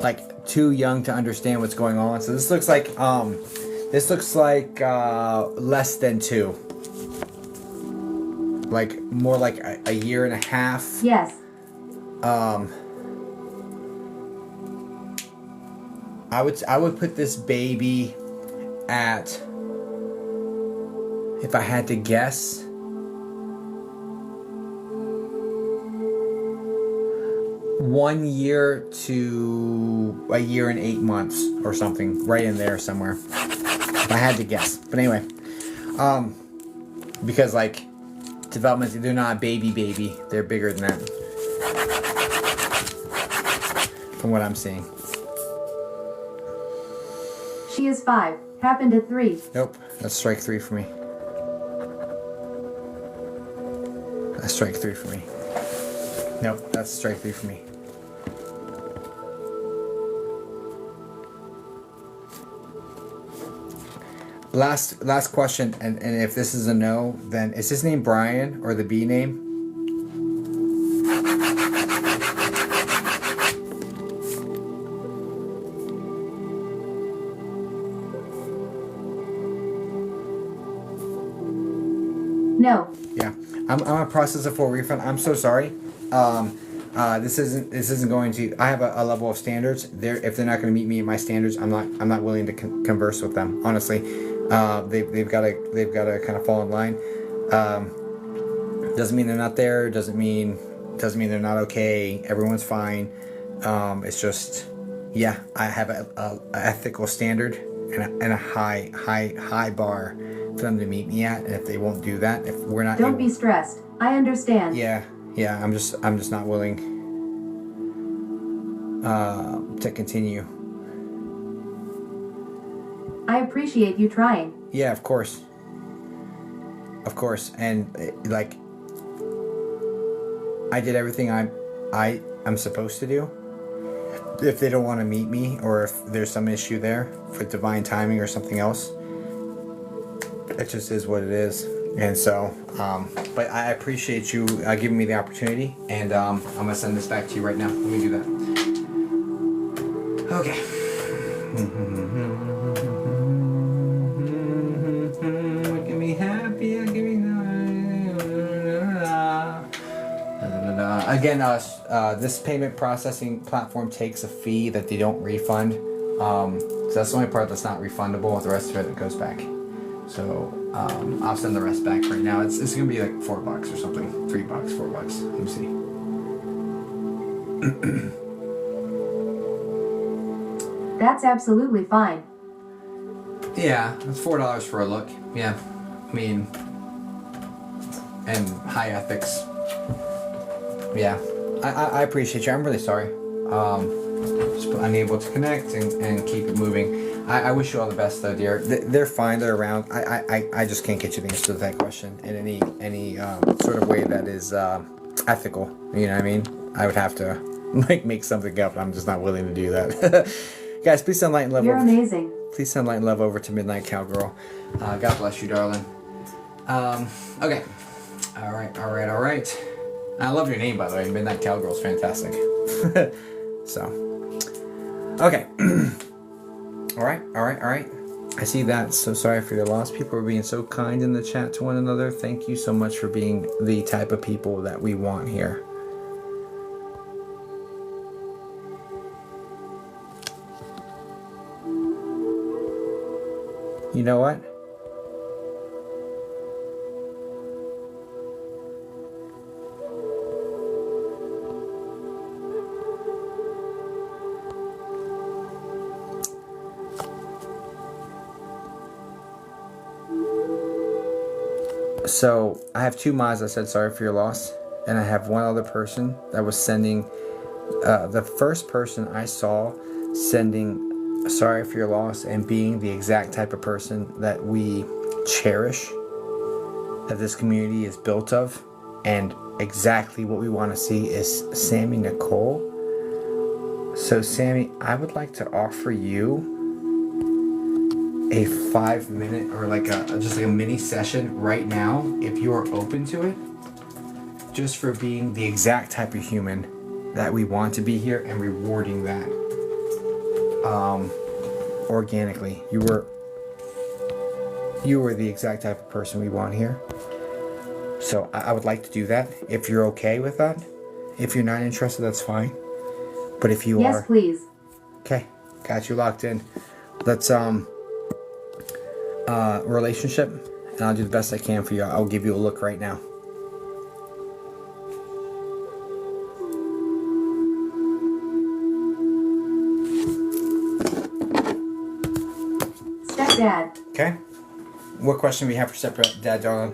like too young to understand what's going on. So this looks like less than two. Like more like a year and a half. Yes. I would put this baby at, if I had to guess, 1 year to a year and 8 months or something, right in there somewhere. If I had to guess. But anyway, because like development, they're not a baby. They're bigger than that. From what I'm seeing. She is 5. Happened at 3. Nope, that's strike 3 for me. That's strike 3 for me. Nope, that's strike 3 for me. Last question, and if this is a no, then is his name Brian or the B name? No. Yeah, I'm a process of full refund. I'm so sorry. This isn't going to. I have a level of standards. If they're not going to meet me at my standards, I'm not willing to converse with them. Honestly, they've got to kind of fall in line. Doesn't mean they're not there. Doesn't mean they're not okay. Everyone's fine. It's just, yeah, I have a ethical standard and a high bar for them to meet me at, and if they won't do that, if we're not Don't be stressed. I understand. Yeah, I'm just not willing to continue. I appreciate you trying. Yeah, of course, and like I did everything I'm supposed to do. If they don't want to meet me, or if there's some issue there for divine timing or something else, it just is what it is. And so, but I appreciate you giving me the opportunity, and I'm gonna send this back to you right now. Let me do that. Okay. Making me happy. Again, this payment processing platform takes a fee that they don't refund. So that's the only part that's not refundable. The rest of it goes back. So I'll send the rest back right now. It's gonna be like $4 or something. $3, $4. Let me see. That's absolutely fine. Yeah, it's $4 for a look. Yeah, I mean, and high ethics. Yeah, I appreciate you. I'm really sorry. Just unable to connect and keep it moving. I wish you all the best, though, dear. They're fine. They're around. I just can't get you the answer to that question in any sort of way that is ethical. You know what I mean? I would have to like make something up. I'm just not willing to do that. Guys, please send light and love. You're amazing. Please send light and love over to Midnight Cowgirl. God bless you, darling. Okay. All right. I love your name, by the way. Midnight Cowgirl is fantastic. So, okay. All right. I see that. So sorry for your loss. People are being so kind in the chat to one another. Thank you so much for being the type of people that we want here. You know what? So I have 2 mods that said sorry for your loss, and I have one other person that was sending. The first person I saw sending sorry for your loss and being the exact type of person that we cherish, that this community is built of, and exactly what we want to see is Sammy Nicole. So Sammy, I would like to offer you a 5-minute or like just a mini session right now, if you are open to it, just for being the exact type of human that we want to be here and rewarding that organically. You were the exact type of person we want here. So I would like to do that if you're okay with that. If you're not interested, that's fine. But if you are, yes, please. Okay, got you locked in. Let's relationship, and I'll do the best I can for you. I'll give you a look right now. Dad. Okay. What question do we have for stepdad, darling?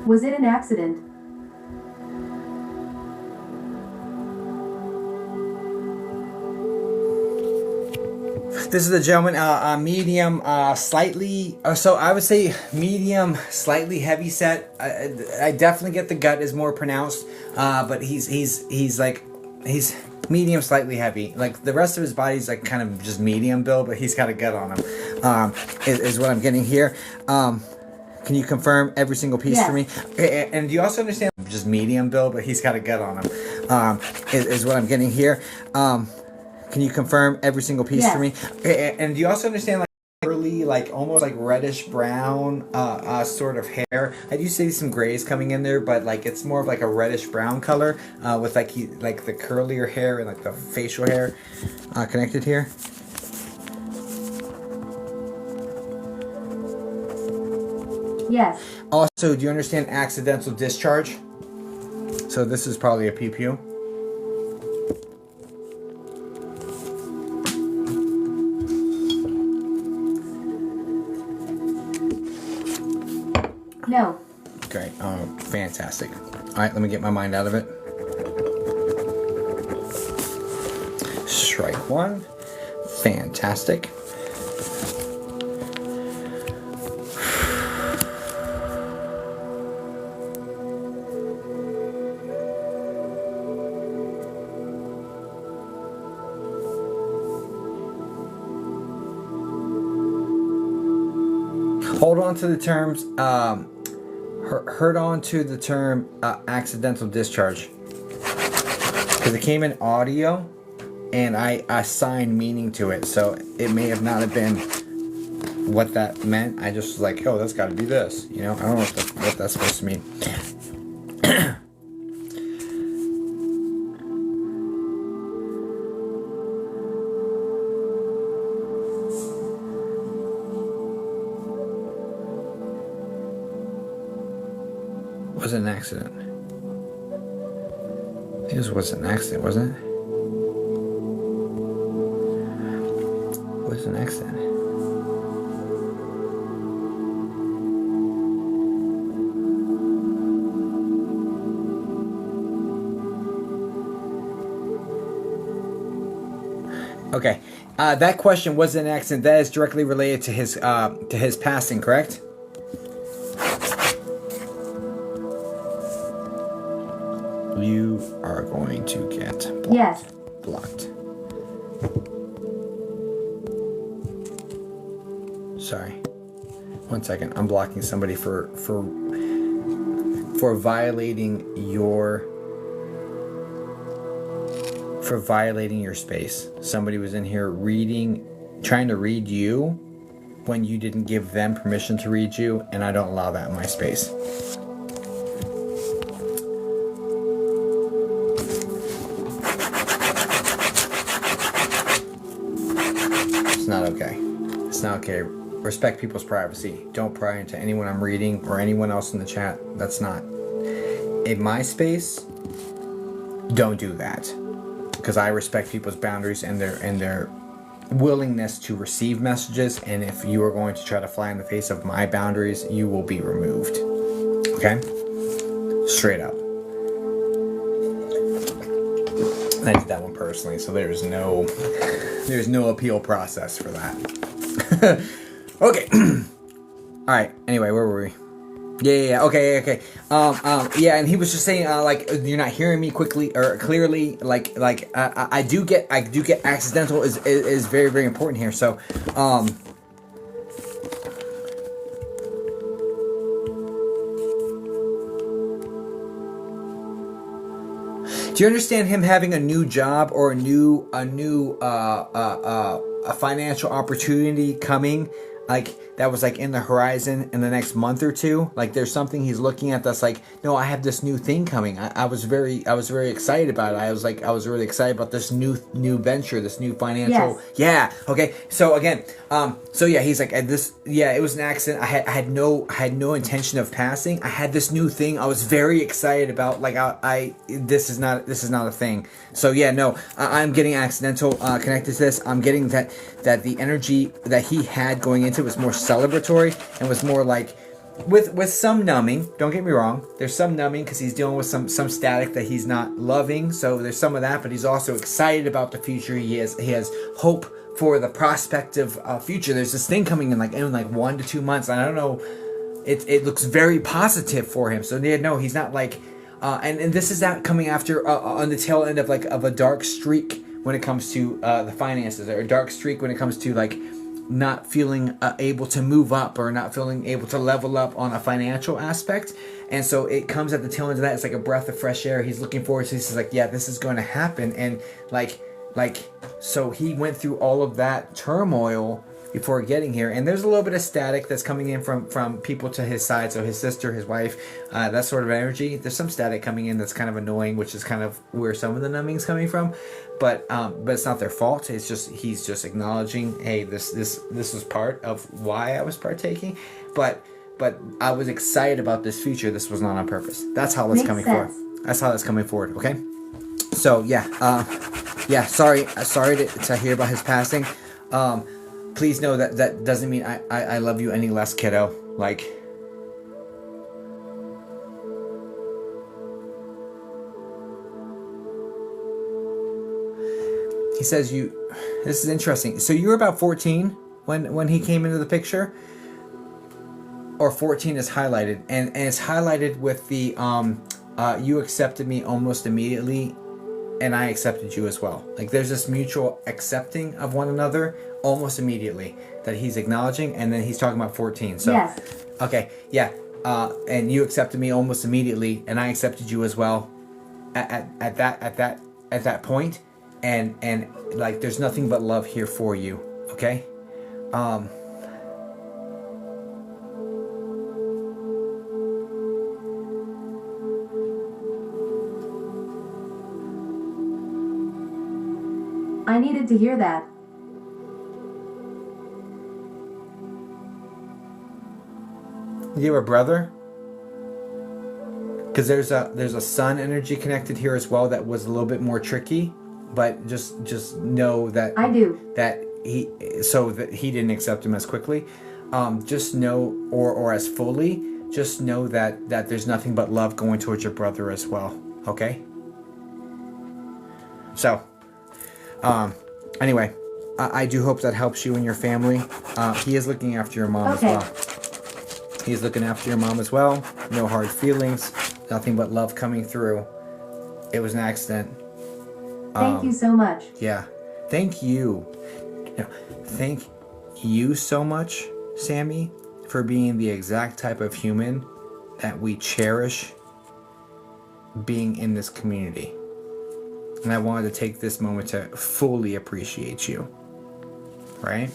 Was it an accident? This is the gentleman, medium, slightly. So I would say medium, slightly heavy set. I definitely get the gut is more pronounced, but he's medium, slightly heavy. Like the rest of his body's like kind of just medium build, but he's got a gut on him. Is what I'm getting here. Can you confirm every single piece for me? And do you also understand just medium build, but he's got a gut on him? Is what I'm getting here. Can you confirm every single piece for me? And do you also understand like curly, like almost like reddish brown sort of hair? I do see some grays coming in there, but like it's more of like a reddish brown color with like the curlier hair and like the facial hair connected here. Yes. Also, do you understand accidental discharge? So this is probably a PPU. No. Okay, fantastic. All right, let me get my mind out of it. Strike one. Fantastic. Hold on to the terms. Heard on to the term accidental discharge because it came in audio and I assigned meaning to it, so it may have not have been what that meant. I just was like, oh, that's got to be this, you know. I don't know what that's supposed to mean. Was it an accident? I think this was an accident, wasn't it? It was an accident. Okay, that question was an accident. That is directly related to his passing, correct? You are going to get blocked. Yes. Blocked. Sorry. 1 second. I'm blocking somebody for violating your space. Somebody was in here trying to read you when you didn't give them permission to read you, and I don't allow that in my space. It's not okay. It's not okay. Respect people's privacy. Don't pry into anyone I'm reading or anyone else in the chat. That's not. In my space, don't do that. Because I respect people's boundaries and their willingness to receive messages. And if you are going to try to fly in the face of my boundaries, you will be removed. Okay? Straight up. I did that one personally, so there's no appeal process for that. Okay. All right. Anyway, where were we? Yeah. Okay. Yeah, and he was just saying, like, you're not hearing me quickly or clearly. I do get accidental is very, very important here. So, do you understand him having a new job or a new financial opportunity coming? Like that was like in the horizon in the next month or two. Like there's something he's looking at that's like, no, I have this new thing coming. I was very excited about it. I was really excited about this new venture, this new financial. Yes. Yeah. Okay. So again, so yeah, he's like this. Yeah, it was an accident. I had no intention of passing. I had this new thing. I was very excited about. Like this is not a thing. So yeah, no, I'm getting accidental connected to this. I'm getting that the energy that he had going into it was more celebratory and was more like with some numbing. Don't get me wrong. There's some numbing because he's dealing with some static that he's not loving. So there's some of that, but he's also excited about the future. He has hope for the prospective future. There's this thing coming in like 1 to 2 months. And I don't know. It looks very positive for him. So yeah, no, he's not like. And this is not coming after on the tail end of a dark streak when it comes to the finances, or a dark streak when it comes to like not feeling able to move up or not feeling able to level up on a financial aspect. And so it comes at the tail end of that. It's like a breath of fresh air. He's looking forward to. He's like, yeah, this is going to happen. And like so he went through all of that turmoil before getting here, and there's a little bit of static that's coming in from people to his side, so his sister, his wife, that sort of energy. There's some static coming in that's kind of annoying, which is kind of where some of the numbing's coming from, but it's not their fault. It's just he's just acknowledging, hey, this was part of why I was partaking, but I was excited about this future. This was not on purpose. That's how that's coming forward. That's how that's coming forward. Okay, so yeah, sorry to hear about his passing. Please know that doesn't mean I love you any less, kiddo. Like, he says this is interesting. So you were about 14 when he came into the picture, or 14 is highlighted, and it's highlighted with the you accepted me almost immediately, and I accepted you as well. Like there's this mutual accepting of one another almost immediately that he's acknowledging, and then he's talking about 14. So yes. Okay, yeah. And you accepted me almost immediately, and I accepted you as well at that point, and like there's nothing but love here for you. Okay? I needed to hear that. You have a brother? Because there's a sun energy connected here as well that was a little bit more tricky, but just know that I do. That he didn't accept him as quickly. Just know, or as fully. Just know that there's nothing but love going towards your brother as well. Okay. So, anyway, I do hope that helps you and your family. He is looking after your mom as well. He's looking after your mom as well. No hard feelings. Nothing but love coming through. It was an accident. Thank you so much. Yeah. Thank you. Thank you so much, Sammy, for being the exact type of human that we cherish being in this community. And I wanted to take this moment to fully appreciate you. Right?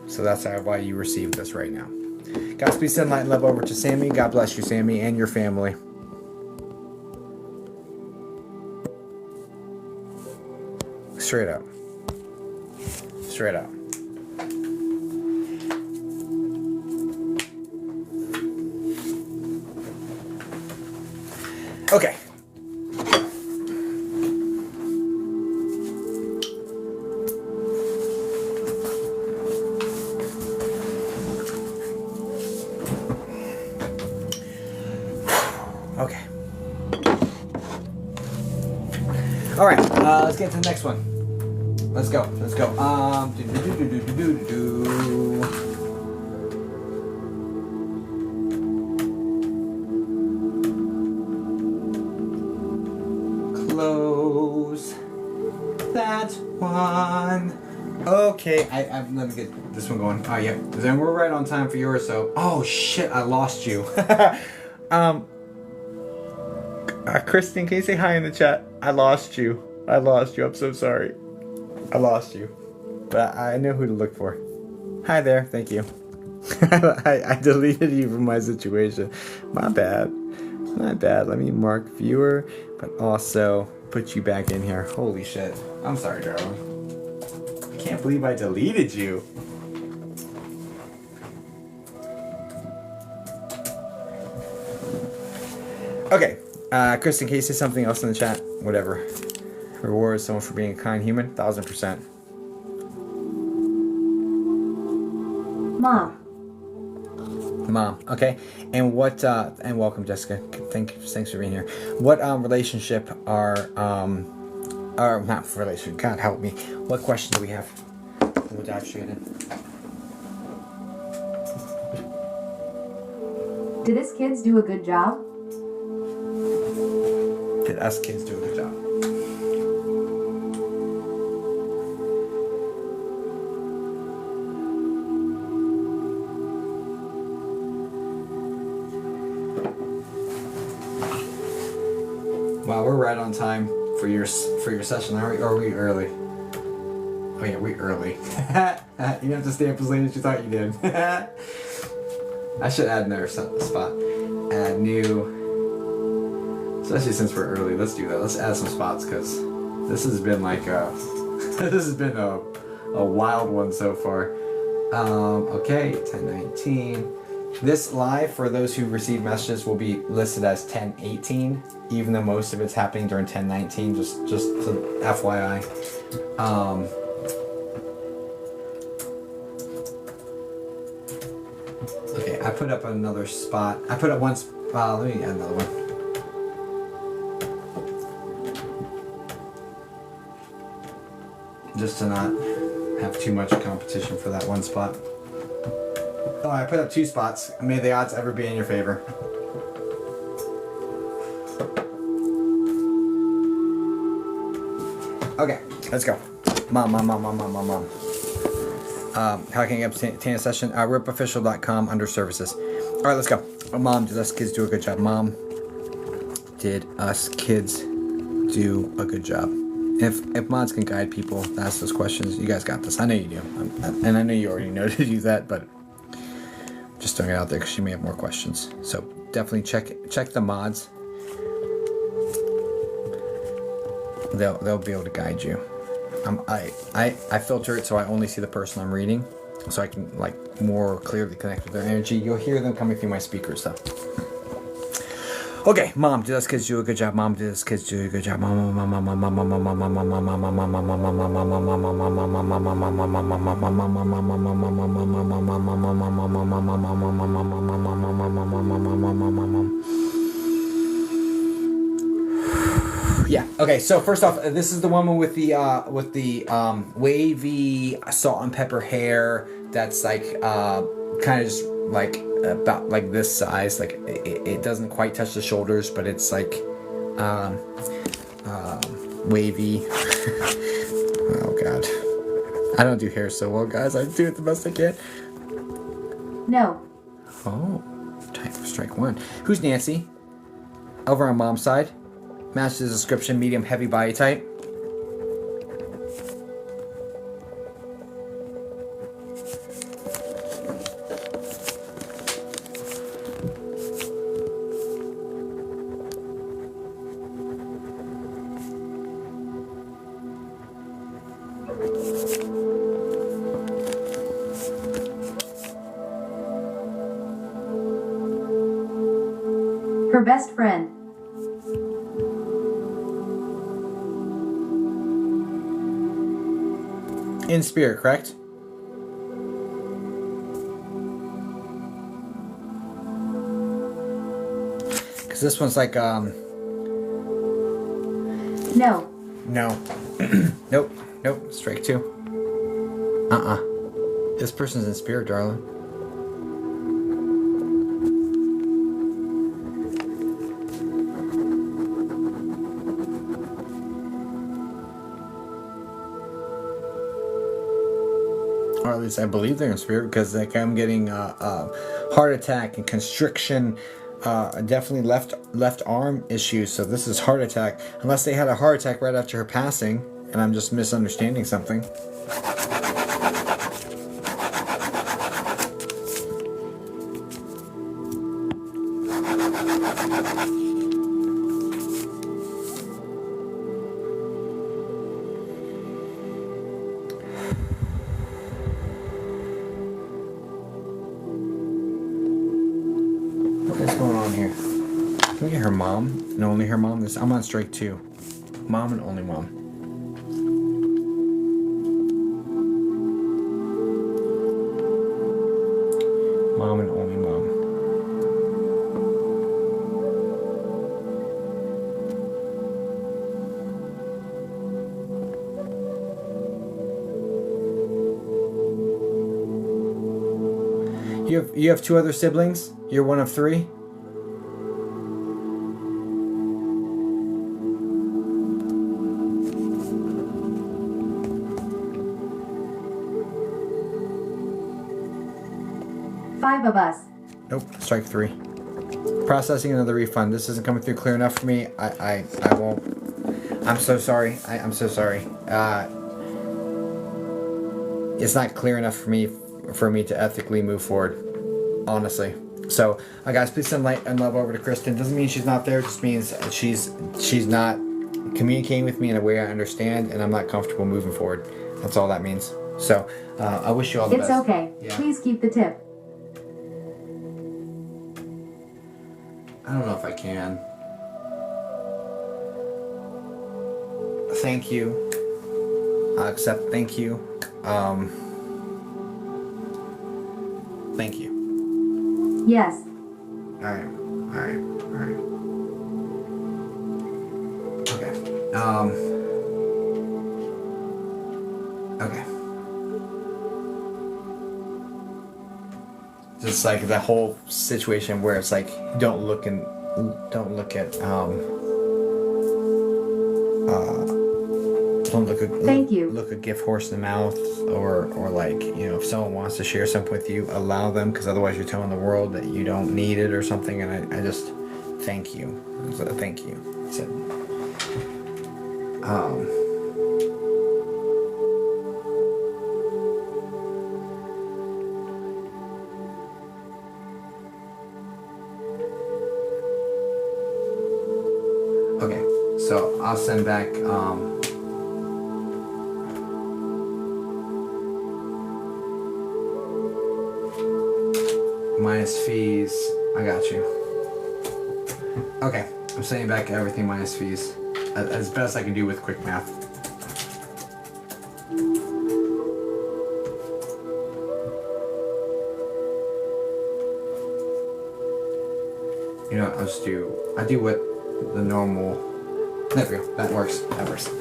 So that's why you received this right now. Guys, please send light and love over to Sammy. God bless you, Sammy, and your family. Straight up. Straight up. Okay. Okay. All right. Let's get to the next one. Let's go. Let's go. Close that one. Okay. Let me get this one going. Oh yeah. Then we're right on time for yours. So. Oh shit! I lost you. Kristen, can you say hi in the chat? I lost you. I'm so sorry. I lost you. But I know who to look for. Hi there. Thank you. I deleted you from my situation. My bad. My bad. Let me mark viewer, but also put you back in here. Holy shit. I'm sorry, darling. I can't believe I deleted you. Okay. Kristen, can you say something else in the chat? Whatever. Reward someone for being a kind human? 1000%. Mom, okay. And what and welcome, Jessica. Thanks for being here. What relationship are not relationship, God help me. What question do we have? We'll dive straight in. Did us kids do a good job? Did us kids do a good job? Wow, we're right on time for your session. Are we early? Oh yeah, we early. You don't have to stay up as late as you thought you did. I should add another spot. Add new. Especially since we're early, let's do that. Let's add some spots because this has been like a this has been a wild one so far. Okay, 10:19. This live, for those who receive messages, will be listed as 10:18, even though most of it's happening during 10:19. Just to FYI. Okay, I put up another spot. I put up one spot. Let me add another one. Just to not have too much competition for that one spot. Oh, I put up 2 spots. May the odds ever be in your favor. Okay, let's go. Mom. How can I obtain a session? ripofficial.com under services. All right, let's go. Mom, did us kids do a good job? Mom, did us kids do a good job? If mods can guide people to ask those questions, you guys got this. I know you do. And I know you already know to do that, but just throwing it out there because you may have more questions. So definitely check the mods. They'll be able to guide you. I filter it so I only see the person I'm reading, so I can like more clearly connect with their energy. You'll hear them coming through my speakers though. Okay, Mom, did us kids do a good job? Mom, did us kids do a good job? Yeah. Okay. So first off, this is the woman with the wavy salt and pepper hair. That's like kind of just like about like this size. Like it doesn't quite touch the shoulders, but it's like wavy. Oh God, I don't do hair so well, guys. I do it the best I can. No. Oh, type of strike 1. Who's Nancy? Over on Mom's side. Match the description, medium heavy body type. Her best friend. In spirit, correct? Because this one's like, No. No. Nope. Strike 2. This person's in spirit, darling. Or at least I believe they're in spirit, because like I'm getting heart attack and constriction, definitely left arm issues. So this is heart attack, unless they had a heart attack right after her passing, and I'm just misunderstanding something. we get her mom and only her mom? I'm on strike 2. Mom and only mom. Mom and only mom. You have 2 other siblings? You're one of 3? Five of us. Nope, strike 3. Processing another refund. This isn't coming through clear enough for me. I won't. I'm so sorry. I'm so sorry. It's not clear enough for me to ethically move forward. Honestly. So, guys, please send light and love over to Kristen. Doesn't mean she's not there. It just means she's not communicating with me in a way I understand, and I'm not comfortable moving forward. That's all that means. So, I wish you all the best. It's okay. Yeah. Please keep the tip. I don't know if I can. Thank you. I'll accept thank you. Thank you. Yes. Alright. Okay. Okay. Just like the whole situation where it's like don't look at don't look a gift horse in the mouth, or like, you know, if someone wants to share something with you, allow them, because otherwise you're telling the world that you don't need it or something. And I just thank you. So thank you. I said, okay, so I'll send back minus fees. I got you. Okay, I'm sending back everything minus fees. As best I can do with quick math. You know, I do what the normal. There we go. That works.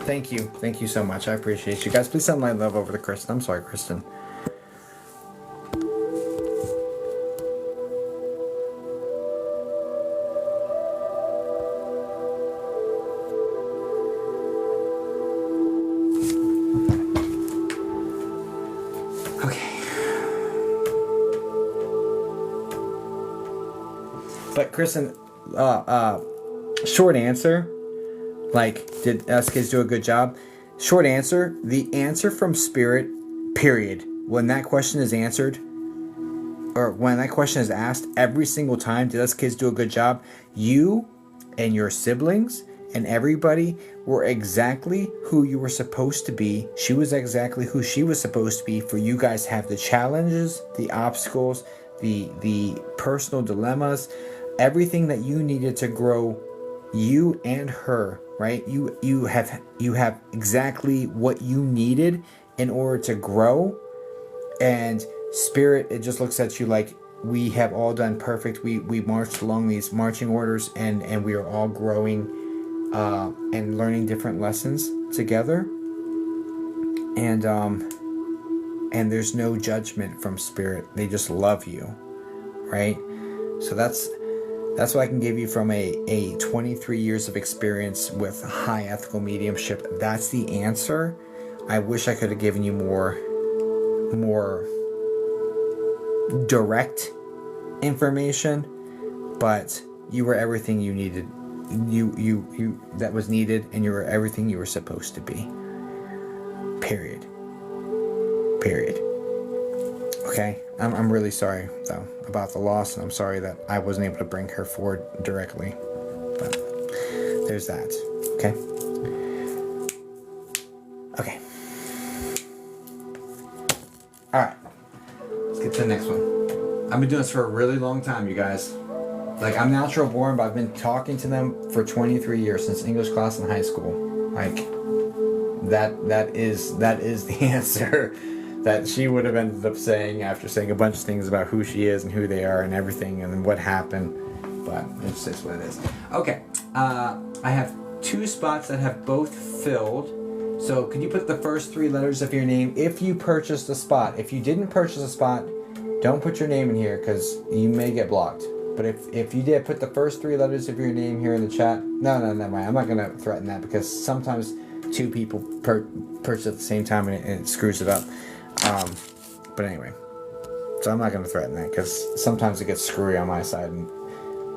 Thank you. Thank you so much. I appreciate you guys. Please send my love over to Kristen. I'm sorry, Kristen. But Kristen, short answer, like, did us kids do a good job? Short answer, the answer from Spirit, period. When that question is answered, or when that question is asked, every single time, did us kids do a good job? You and your siblings and everybody were exactly who you were supposed to be. She was exactly who she was supposed to be. For you guys have the challenges, the obstacles, the personal dilemmas, everything that you needed to grow, you and her, right? You have exactly what you needed in order to grow. And Spirit, it just looks at you like we have all done perfect. We marched along these marching orders, and we are all growing and learning different lessons together. And there's no judgment from Spirit. They just love you, right? So that's what I can give you from a 23 years of experience with high ethical mediumship. That's the answer. I wish I could have given you more direct information, but you were everything you needed. You that was needed, and you were everything you were supposed to be. Period. Okay, I'm really sorry though about the loss, and I'm sorry that I wasn't able to bring her forward directly. But there's that. Okay. All right. Let's get to the next one. I've been doing this for a really long time, you guys. Like, I'm natural born, but I've been talking to them for 23 years, since English class in high school. Like, that is the answer that she would have ended up saying after saying a bunch of things about who she is and who they are and everything and what happened. But it's just what it is. Okay, I have 2 spots that have both filled. So could you put the first 3 letters of your name if you purchased a spot? If you didn't purchase a spot, don't put your name in here because you may get blocked. But if you did, put the first 3 letters of your name here in the chat. No, never mind. I'm not going to threaten that because sometimes 2 people purchase at the same time and it screws it up. But anyway, so I'm not going to threaten that because sometimes it gets screwy on my side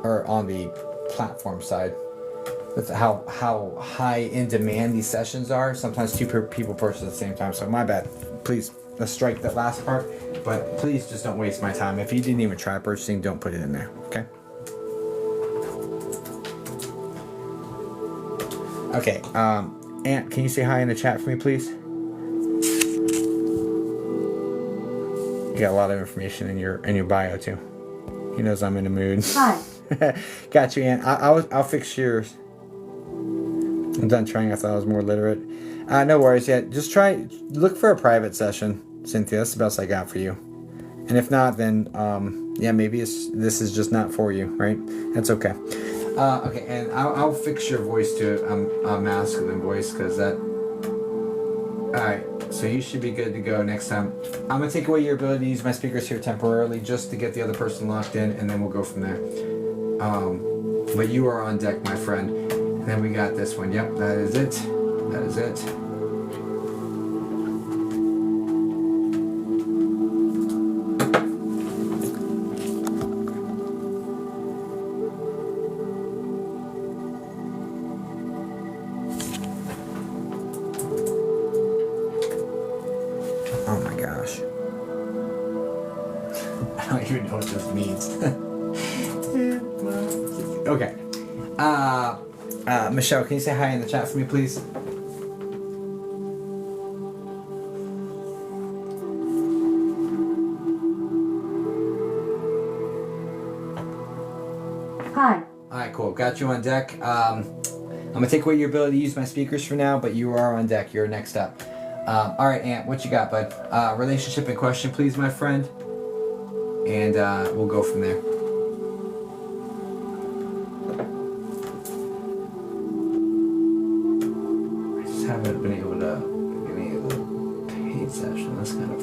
or on the platform side. That's how high in demand these sessions are. Sometimes 2 people purchase at the same time. So my bad. Please, let's strike that last part. But please just don't waste my time. If you didn't even try purchasing, don't put it in there. Okay? Okay. Aunt, can you say hi in the chat for me, please? You got a lot of information in your bio too. He knows I'm in the mood. Hi. Got you, Aunt. I'll fix yours. I'm done trying. I thought I was more literate. No worries yet. Just look for a private session, Cynthia. That's the best I got for you. And if not, then yeah, maybe this is just not for you, right? That's okay. Okay, and I'll fix your voice to a masculine voice because that. All right, so you should be good to go next time. I'm gonna take away your ability to use my speakers here temporarily just to get the other person locked in, and then we'll go from there. But you are on deck, my friend. And then we got this one. Yep, that is it. That is it. Oh my gosh. I don't even know what this means. Okay. Michelle, can you say hi in the chat for me, please? Hi. Alright, cool. Got you on deck. I'm going to take away your ability to use my speakers for now, but you are on deck. You're next up. Alright, Aunt, what you got, bud? Relationship in question, please, my friend. And we'll go from there. I just haven't been able to get any of the paid session. That's kind of...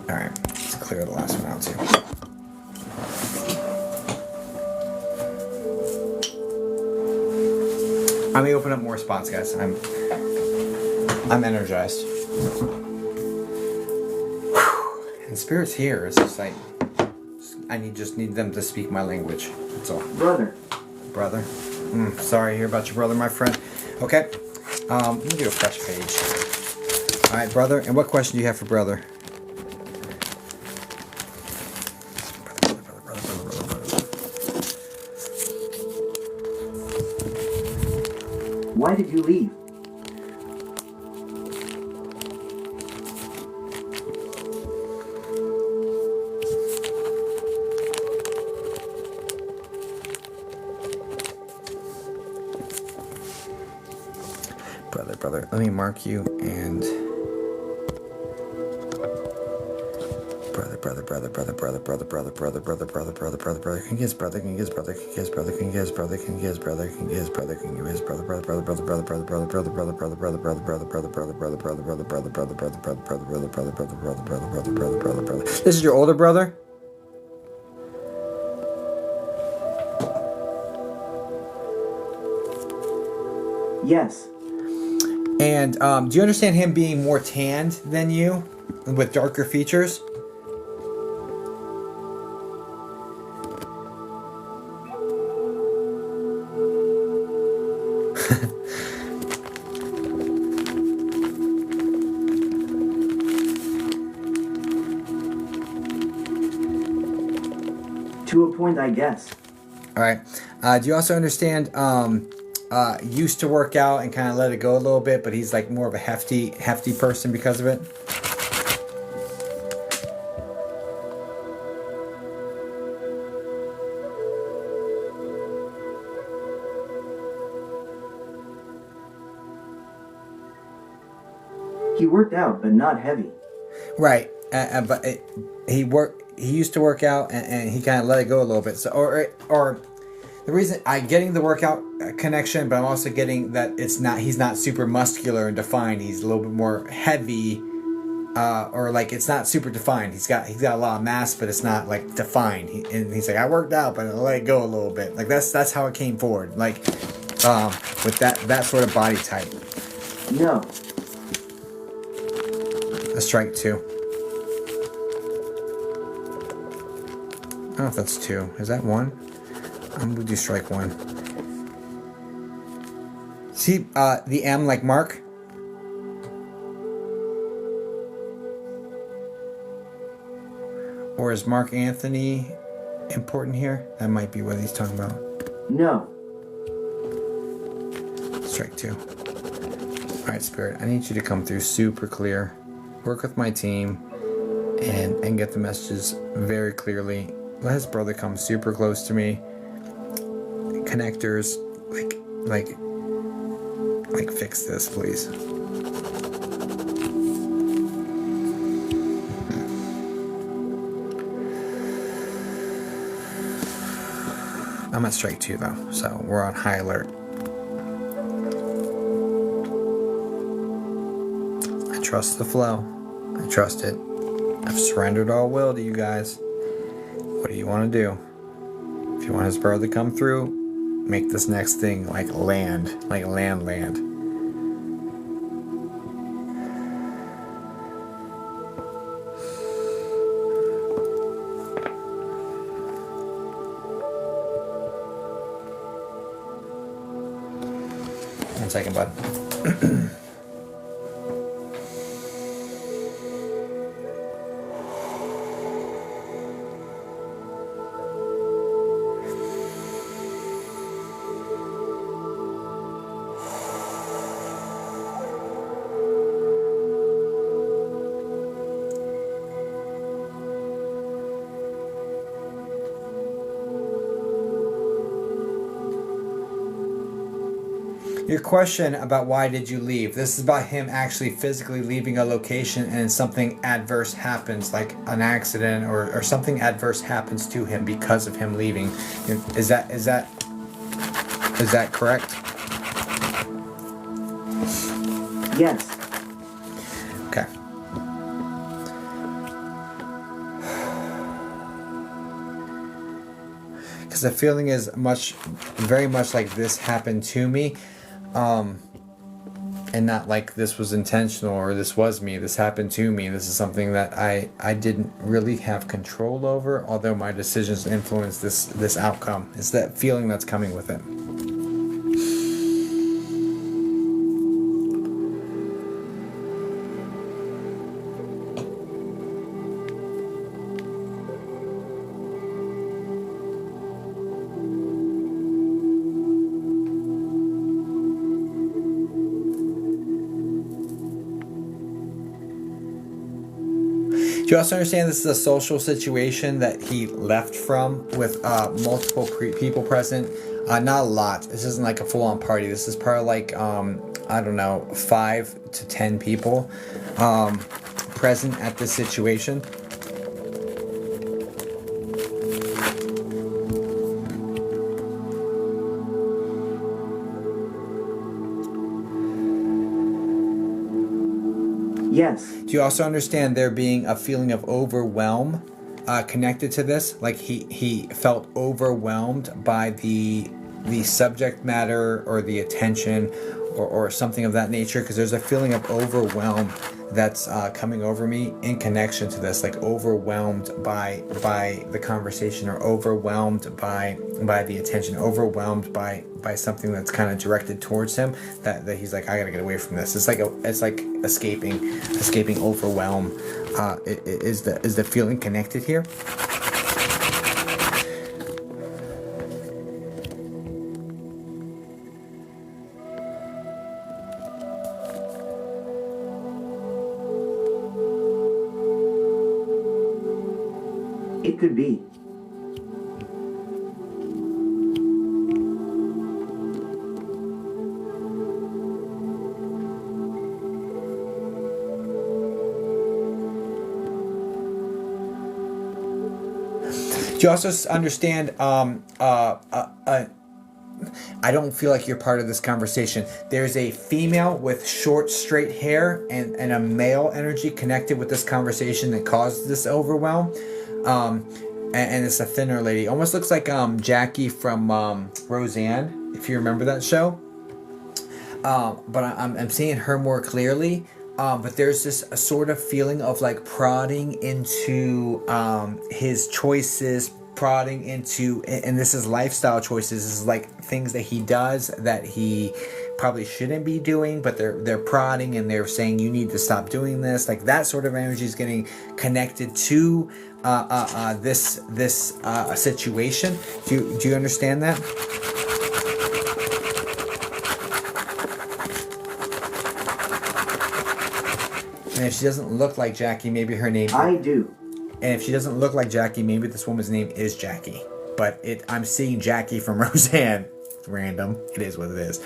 Alright, let's clear the last one out too. I'm gonna open up more spots, guys. I'm energized. Whew. And Spirit's here. It's just like I just need them to speak my language. That's all. Brother. Brother. Sorry to hear about your brother, my friend. Okay. Let me do a fresh page. All right, brother. And what question do you have for brother? Why did you leave? Brother, let me mark you and brother. Can you guess brother? This is your older brother? Yes. And do you understand him being more tanned than you, with darker features? To a point, I guess. All right. Do you also understand used to work out and kind of let it go a little bit, but he's like more of a hefty person because of it. He worked out, but not heavy. Right, but he used to work out, and he kind of let it go a little bit. So, or the reason I'm getting the workout connection, but I'm also getting that he's not super muscular and defined. He's a little bit more heavy, or like it's not super defined. He's got a lot of mass, but it's not like defined. And he's like, I worked out, but I let it go a little bit. Like that's how it came forward. Like with that sort of body type. No. A strike 2. I don't know if that's 2. Is that 1? I'm gonna do strike 1. See the M like Mark? Or is Mark Anthony important here? That might be what he's talking about. No. Strike 2. Alright, Spirit, I need you to come through super clear. Work with my team and get the messages very clearly. Let his brother come super close to me. Connectors, like fix this, please. I'm at strike 2 though, so we're on high alert. I trust the flow. I trust it. I've surrendered all will to you guys. What do you want to do? If you want his brother to come through, make this next thing like land. Like land. 1 second, bud. Your question about why did you leave? This is about him actually physically leaving a location and something adverse happens, like an accident or something adverse happens to him because of him leaving. Is that correct? Yes. Okay. Because the feeling is very much like this happened to me. And not like this was intentional or this was me. This happened to me. This is something that I didn't really have control over, although my decisions influenced this outcome. It's that feeling that's coming with it. Do you also understand this is a social situation that he left from with multiple people present? Not a lot. This isn't like a full-on party. This is probably like, I don't know, 5 to 10 people present at this situation. Yes. Do you also understand there being a feeling of overwhelm connected to this? Like he felt overwhelmed by the subject matter or the attention or something of that nature? Because there's a feeling of overwhelm that's coming over me in connection to this, like overwhelmed by the conversation or overwhelmed by the attention, overwhelmed by something that's kind of directed towards him that he's like, I gotta get away from this. It's like escaping overwhelm. Is the feeling connected here? It could be. Do you also understand? I don't feel like you're part of this conversation. There's a female with short, straight hair and a male energy connected with this conversation that caused this overwhelm. And it's a thinner lady. Almost looks like Jackie from Roseanne, if you remember that show. But I'm seeing her more clearly. But there's this a sort of feeling of like prodding into his choices, prodding into, and this is lifestyle choices. This is like things that he does that he probably shouldn't be doing, but they're prodding and they're saying you need to stop doing this. Like that sort of energy is getting connected to this situation. Do you understand that? And if she doesn't look like Jackie, maybe her name... I do. And if she doesn't look like Jackie, maybe this woman's name is Jackie. But I'm seeing Jackie from Roseanne. It's random. It is what it is.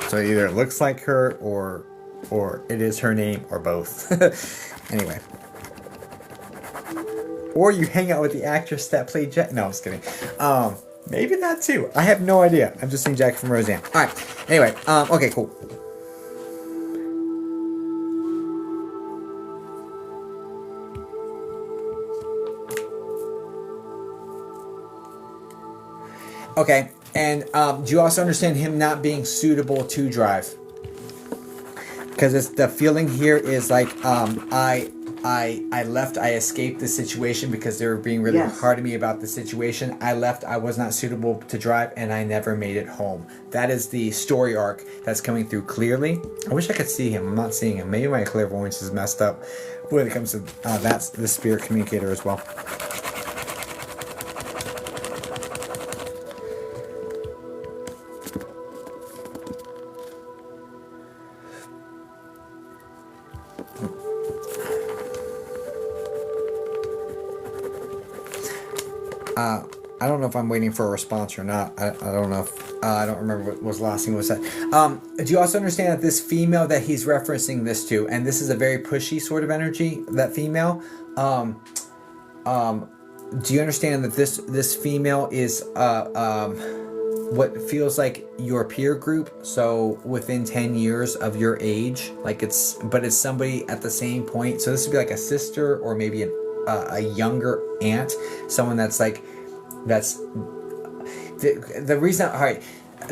So either it looks like her or it is her name or both. Anyway. Or you hang out with the actress that played Jackie. No, I'm just kidding. Maybe that too. I have no idea. I'm just seeing Jackie from Roseanne. Alright. Anyway. Okay, cool. Okay, and do you also understand him not being suitable to drive? Because it's the feeling here is like I left, I escaped the situation because they were being really hard to me about the situation. I left, I was not suitable to drive, and I never made it home. That is the story arc that's coming through clearly. I wish I could see him. I'm not seeing him. Maybe my clairvoyance is messed up when it comes to that's the spirit communicator as well. I don't know if I'm waiting for a response or not. I don't know if I don't remember what was the last thing was said. Do you also understand that this female that he's referencing this to, and this is a very pushy sort of energy, that female, do you understand that this female is what feels like your peer group? So within 10 years of your age, like it's somebody at the same point. So this would be like a sister or maybe a younger aunt, someone that's like. That's the reason. All right,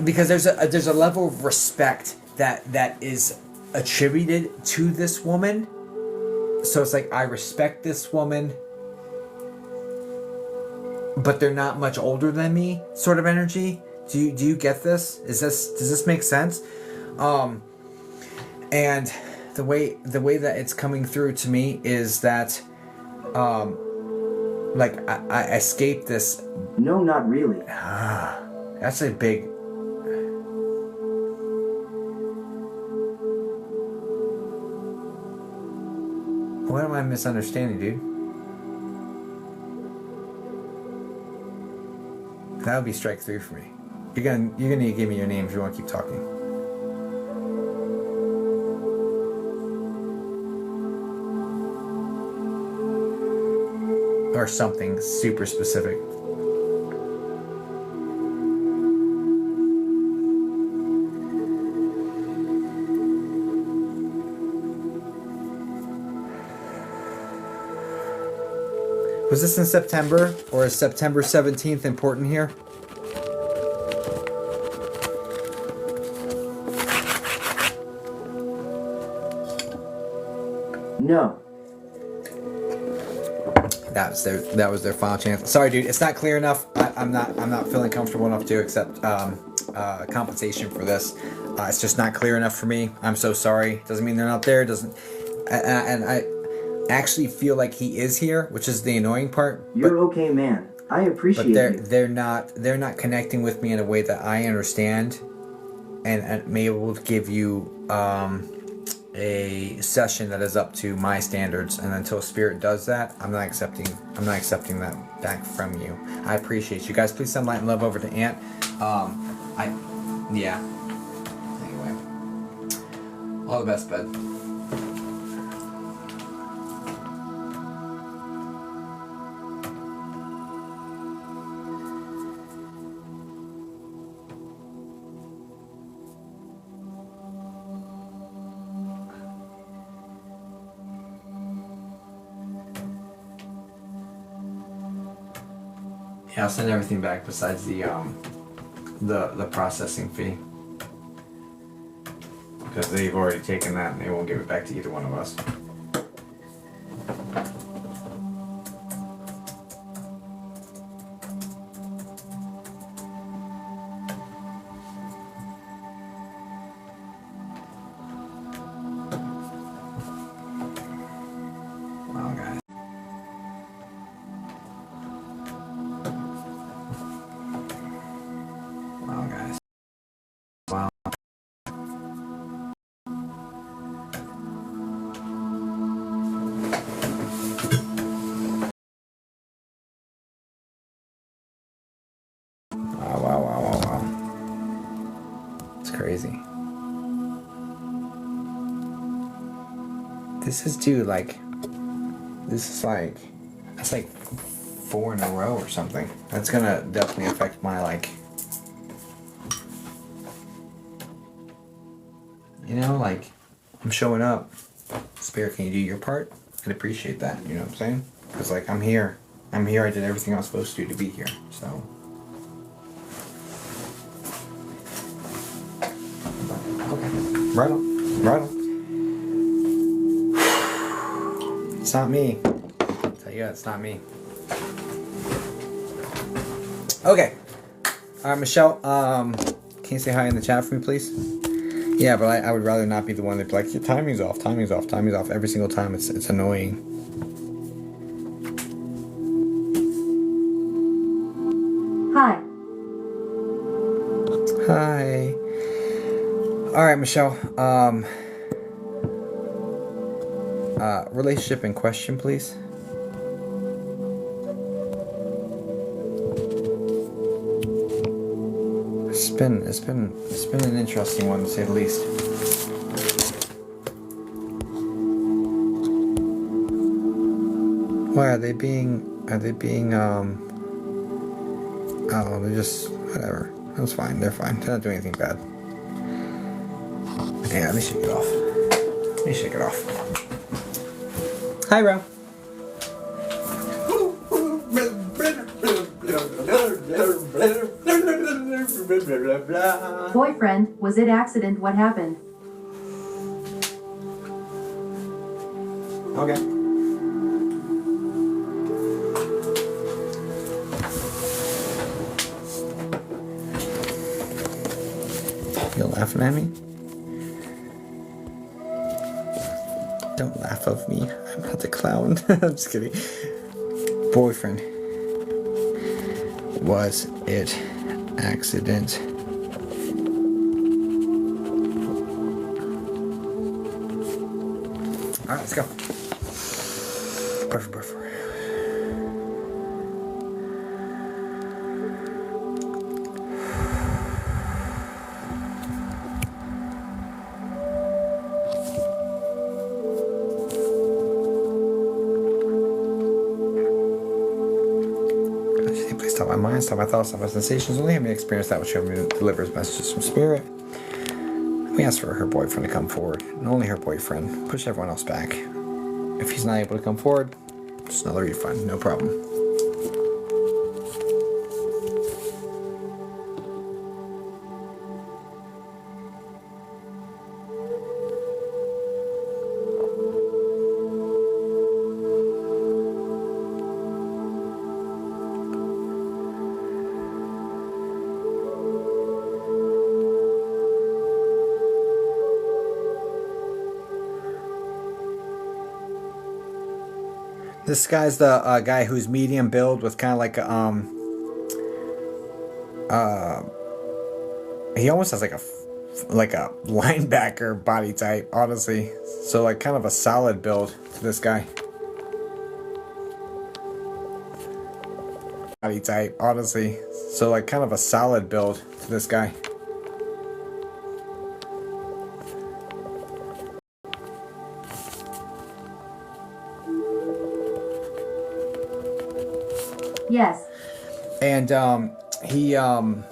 because there's a level of respect that is attributed to this woman. So it's like I respect this woman, but they're not much older than me. Sort of energy. Do you get this? Does this make sense? And the way that it's coming through to me is that. Like, I escaped this. No, not really. That's a big... What am I misunderstanding, dude? That would be strike 3 for me. You're gonna give me your name if you want to keep talking. Or something super specific. Was this in September, or is September 17th important here? No. That was their final chance. Sorry, dude, it's not clear enough. I'm not feeling comfortable enough to accept compensation for this. It's just not clear enough for me. I'm so sorry. Doesn't mean they're not there. And I actually feel like he is here, which is the annoying part. You're okay, man. I appreciate it. But they're not connecting with me in a way that I understand, and may able to give you a session that is up to my standards, and until spirit does that, I'm not accepting that back from you. I appreciate you guys. Please send light and love over to Ant. Yeah. Anyway, all the best, bud. Yeah, I'll send everything back besides the processing fee, because they've already taken that and they won't give it back to either one of us. Wow, guys. Wow, guys. Wow. Wow. It's crazy. This is, dude, like, that's like 4 in a row or something. That's gonna definitely affect my, like, you know, like, I'm showing up. Spirit, can you do your part? I'd appreciate that, you know what I'm saying? Because, like, I'm here. I did everything I was supposed to do to be here, so. Okay. Right on. It's not me. I'll tell you what, it's not me. Okay. Alright, Michelle, can you say hi in the chat for me, please? Yeah, but I would rather not be the one that be like, your timing's off every single time. It's annoying. Hi. Hi. Alright, Michelle. Relationship in question, please. It's been an interesting one, to say the least. Why are they being oh, they're just whatever. That's fine, they're fine. They're not doing anything bad. Yeah, let me shake it off. Hi, Ro. Boyfriend, was it accident? What happened? Okay. You're laughing at me? Don't laugh of me. I'm not the clown. I'm just kidding. Boyfriend. Was it accident? Alright, let's go. Perfect. Please stop my mind, stop my thoughts, stop my sensations. Only have me experience that which delivers messages from spirit. We asked for her boyfriend to come forward, and only her boyfriend. Push everyone else back. If he's not able to come forward, just another refund, no problem. This guy's the guy who's medium build with kind of like he almost has like a like a linebacker body type, honestly. So like kind of a solid build to this guy. Body type, honestly. So like kind of a solid build to this guy. Yes. And he do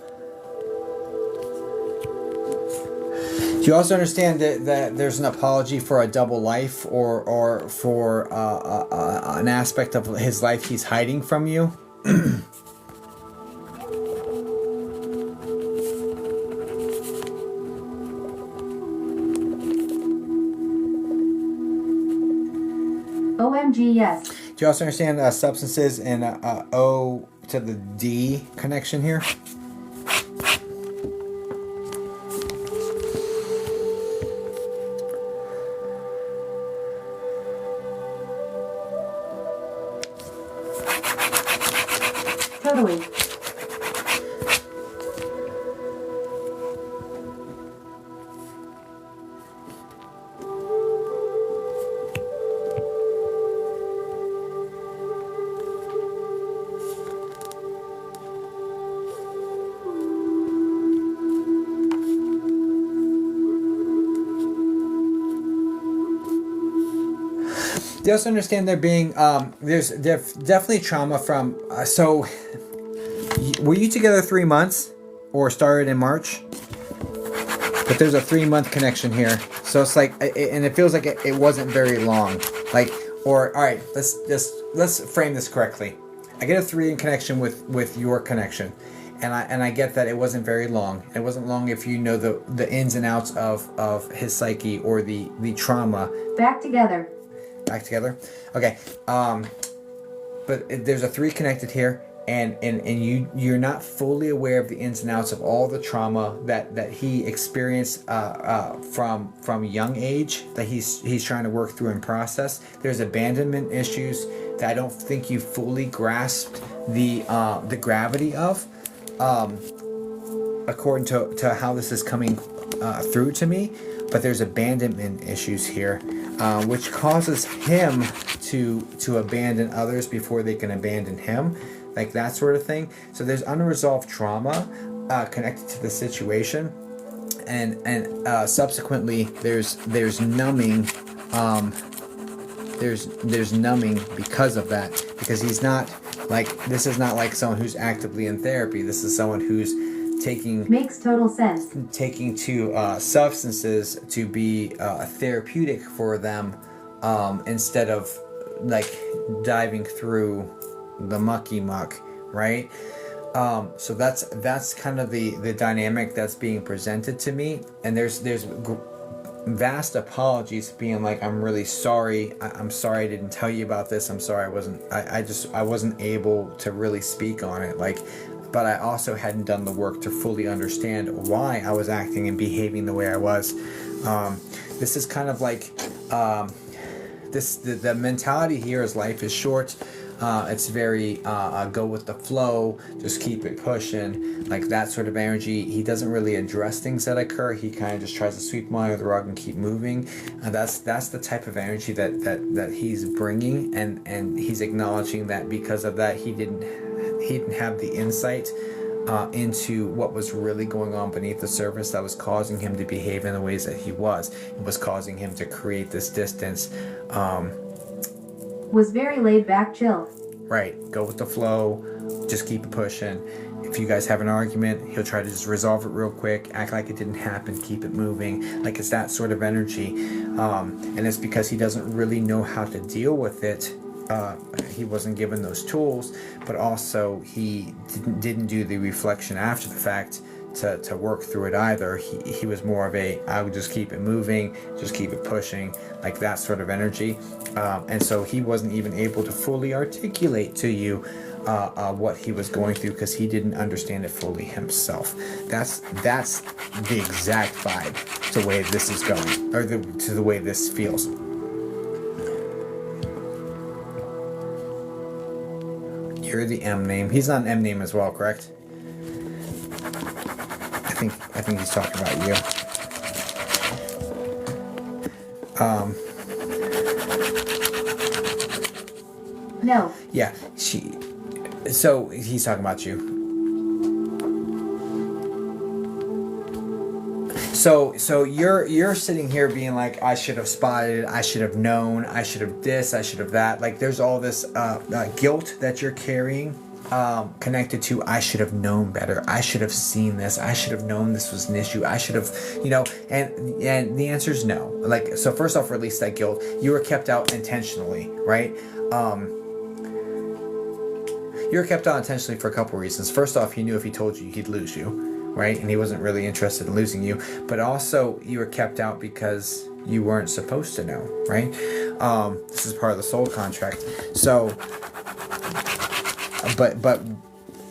you also understand that there's an apology for a double life or for an aspect of his life he's hiding from you? OMG, yes. Do you also understand substances and O to the D connection here? Totally. You also understand there being there's definitely trauma from so were you together 3 months or started in March? But there's a 3-month connection here, so it's like and it feels like it wasn't very long, like, or all right, let's frame this correctly. I get a 3 in connection with your connection, and I get that it wasn't very long. It wasn't long if you know the ins and outs of his psyche or the trauma. Back together. Back together. Okay. But there's a 3 connected here, and you're not fully aware of the ins and outs of all the trauma that he experienced from young age that he's trying to work through and process. There's abandonment issues that I don't think you fully grasped the gravity of, according to how this is coming through to me. But there's abandonment issues here, which causes him to abandon others before they can abandon him, like that sort of thing. So there's unresolved trauma connected to the situation, and subsequently there's numbing. There's numbing because of that, because he's not like, this is not like someone who's actively in therapy. This is someone who's makes total sense. Taking to substances to be therapeutic for them, instead of like diving through the mucky muck, right? So that's kind of the dynamic that's being presented to me, and there's vast apologies being like, I'm really sorry. I'm sorry I didn't tell you about this. I'm sorry I wasn't able to really speak on it, like. But I also hadn't done the work to fully understand why I was acting and behaving the way I was. This is kind of like the mentality here is life is short. It's very go with the flow, just keep it pushing, like that sort of energy. He doesn't really address things that occur. He kind of just tries to sweep them under the rug and keep moving. That's the type of energy that he's bringing, and he's acknowledging that because of that he didn't have the insight into what was really going on beneath the surface that was causing him to behave in the ways that he was. It was causing him to create this distance. Was very laid back, chill. Right, go with the flow, just keep it pushing. If you guys have an argument, he'll try to just resolve it real quick, act like it didn't happen, keep it moving, like it's that sort of energy. And it's because he doesn't really know how to deal with it. He wasn't given those tools, but also he didn't do the reflection after the fact to work through it either. He was more of a, I would just keep it moving, just keep it pushing, like that sort of energy. And so he wasn't even able to fully articulate to you what he was going through, because he didn't understand it fully himself. That's the exact vibe to the way this is going, or to the way this feels. You're the M name. He's not an M name as well, correct? I think he's talking about you. No. Yeah, so he's talking about you. So you're sitting here being like, I should have spotted, I should have known, I should have this, I should have that. Like there's all this guilt that you're carrying, connected to I should have known better, I should have seen this, I should have known this was an issue, I should have, and the answer is no. Like, so first off, release that guilt. You were kept out intentionally, right? You were kept out intentionally for a couple reasons. First off, he knew if he told you, he'd lose you, right? And he wasn't really interested in losing you. But also, you were kept out because you weren't supposed to know, right? This is part of the soul contract. So, but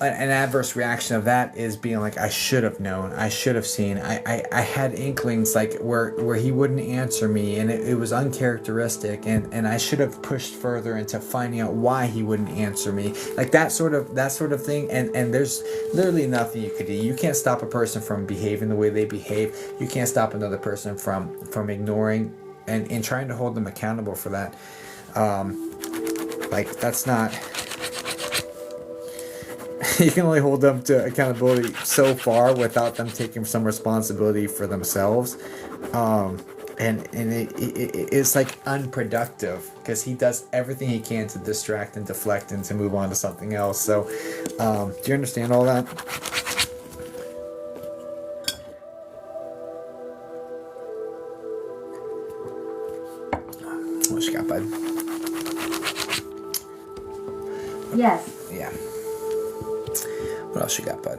an adverse reaction of that is being like, I should have known, I should have seen, I had inklings like where he wouldn't answer me, and it was uncharacteristic, and I should have pushed further into finding out why he wouldn't answer me, like that sort of thing. And there's literally nothing you could do. You can't stop a person from behaving the way they behave. You can't stop another person from ignoring and trying to hold them accountable for that. Like that's not. You can only hold them to accountability so far without them taking some responsibility for themselves, and it's like unproductive because he does everything he can to distract and deflect and to move on to something else. So do you understand all that? What you got, bud? Yes. Yeah. What else you got, bud?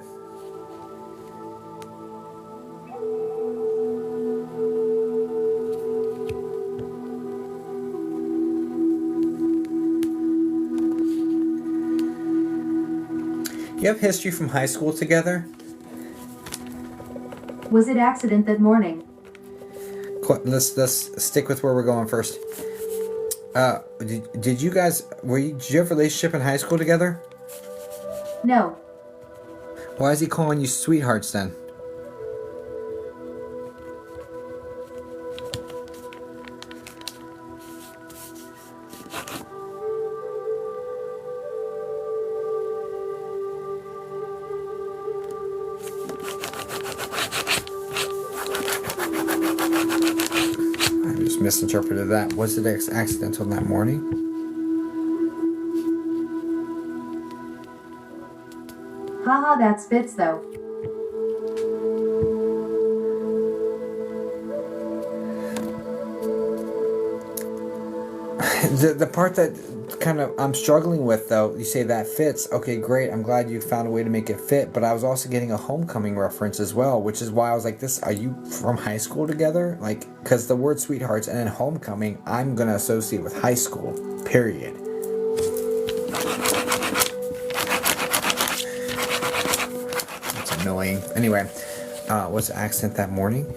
You have history from high school together? Was it accident that morning? Let's stick with where we're going first. Did you guys did you have a relationship in high school together? No. Why is he calling you sweethearts then? I just misinterpreted that. Was it accidental that morning? Haha, that spits though. The part that kind of I'm struggling with, though, you say that fits. Okay, great. I'm glad you found a way to make it fit. But I was also getting a homecoming reference as well, which is why I was like, "This, are you from high school together?" Like, because the word sweethearts and then homecoming, I'm gonna associate with high school. Period. That's annoying. Anyway, was the accident that morning?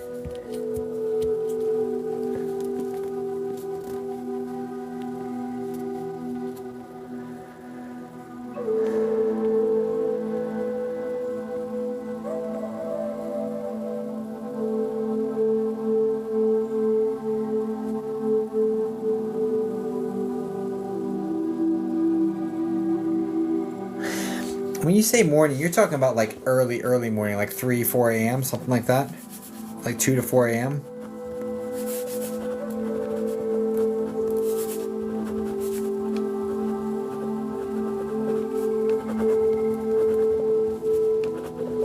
When you say morning, you're talking about like early morning, like 3, 4 a.m., something like that? Like 2 to 4 a.m.?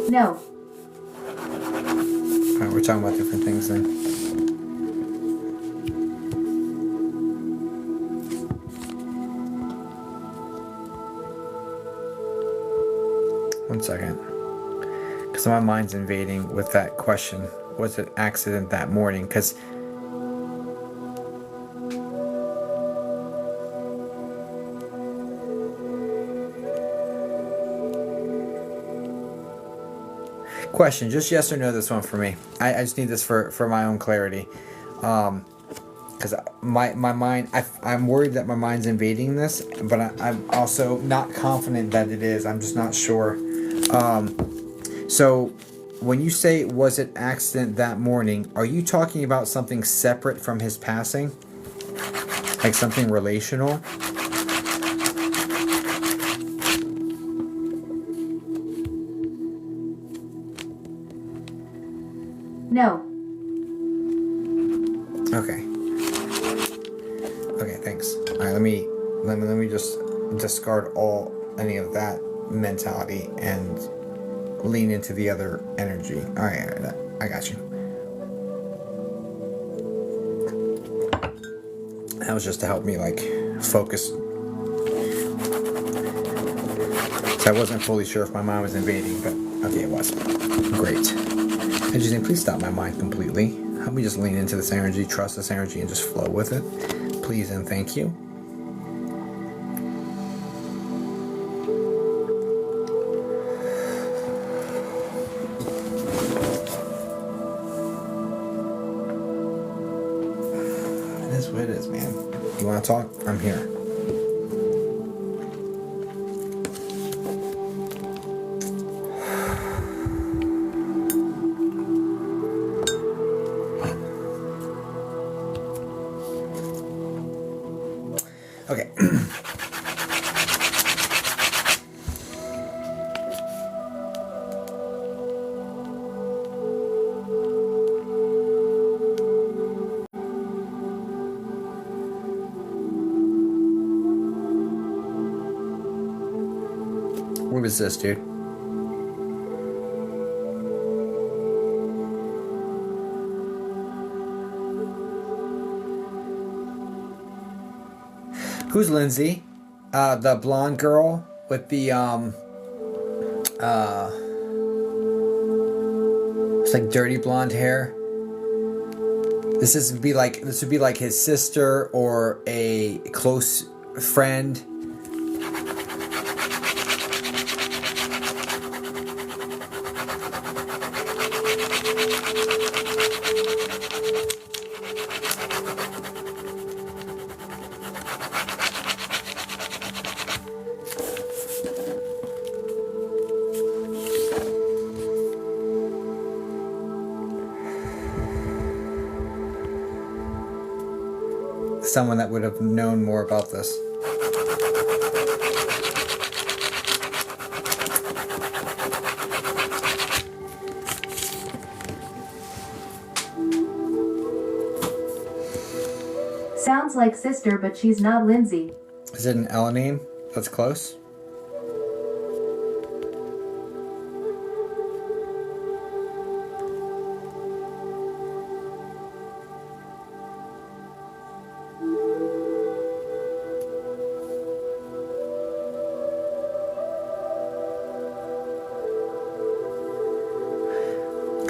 No. Alright, we're talking about different things then. One second. Because my mind's invading with that question. Was it accident that morning? Because question, just yes or no this one for me. I just need this for my own clarity. Because my mind, I'm worried that my mind's invading this, but I'm also not confident that it is. I'm just not sure. So when you say was it accident that morning, are you talking about something separate from his passing? Like something relational? No. Okay. Okay, thanks. All right, let me just discard any of that mentality and lean into the other energy. All right, I got you. That was just to help me like focus. So I wasn't fully sure if my mind was invading, but okay, it was. Great. I just saying, please stop my mind completely. Help me just lean into this energy, trust this energy, and just flow with it. Please and thank you. It is what it is, man. You want to talk? I'm here. Okay. What was this, dude? Who's Lindsay? The blonde girl with the it's like dirty blonde hair. This would be like his sister or a close friend. Someone that would have known more about this. Sounds like sister, but she's not Lindsay. Is it an L name? That's close.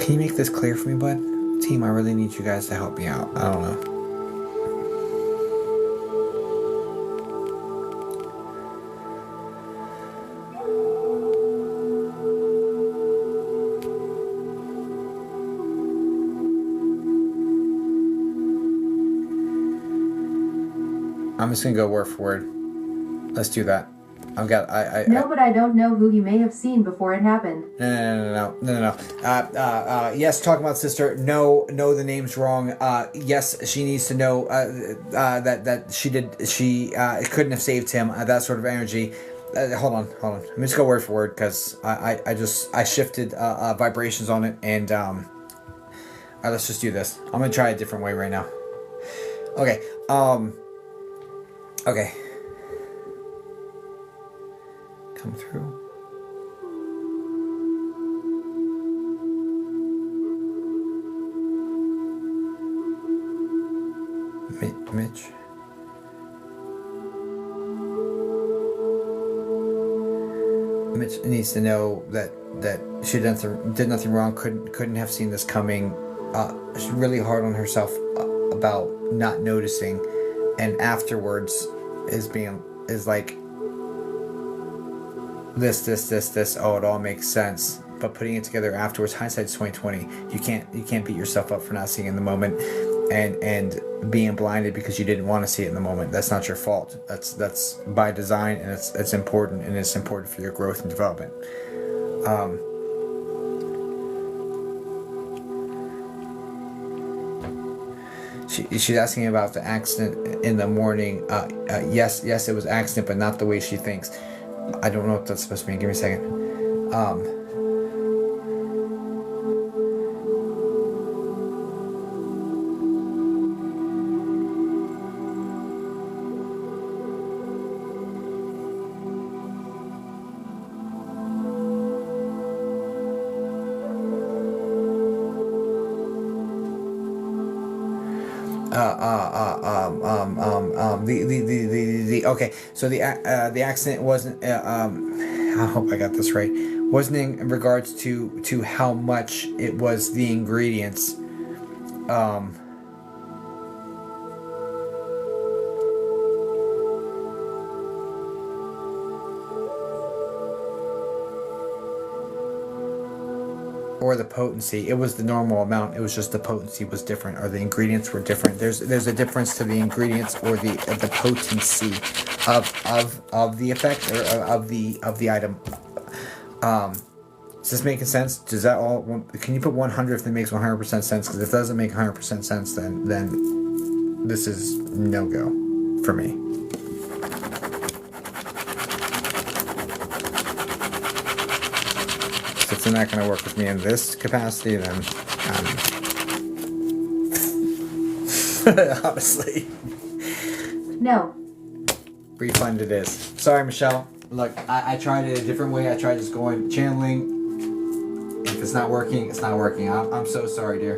Can you make this clear for me, bud? Team, I really need you guys to help me out. I don't know. I'm just gonna go word for word. Let's do that. No, but I don't know who you may have seen before it happened. No. Yes, talking about sister. No, the name's wrong. Yes, she needs to know that she couldn't have saved him. That sort of energy. Hold on. Let me just go word for word because I shifted vibrations on it and all right, let's just do this. I'm gonna try a different way right now. Okay. Okay. Come through. Mitch. Mitch needs to know that she did nothing wrong. Couldn't have seen this coming. She's really hard on herself about not noticing, and afterwards is like this. Oh, it all makes sense. But putting it together afterwards, hindsight's 20/20. You can't beat yourself up for not seeing it in the moment, and being blinded because you didn't want to see it in the moment. That's not your fault. That's by design, and it's important, and it's important for your growth and development. She's asking about the accident in the morning. Yes, it was accident, but not the way she thinks. I don't know what that's supposed to mean. Give me a second. Okay, so the accident wasn't I hope I got this right, wasn't in regards to how much it was the ingredients, or the potency. It was the normal amount. It was just the potency was different, or the ingredients were different. There's a difference to the ingredients or the potency of the effect, or of the item. Is this making sense? Does that all? Can you put 100 if it makes 100% sense? Because if it doesn't make 100% sense, then this is no go for me. If they're not going to work with me in this capacity, then honestly, No. refund it is. Sorry, Michelle. Look, I tried it a different way. I tried just going channeling. If it's not working, it's not working. I'm so sorry, dear.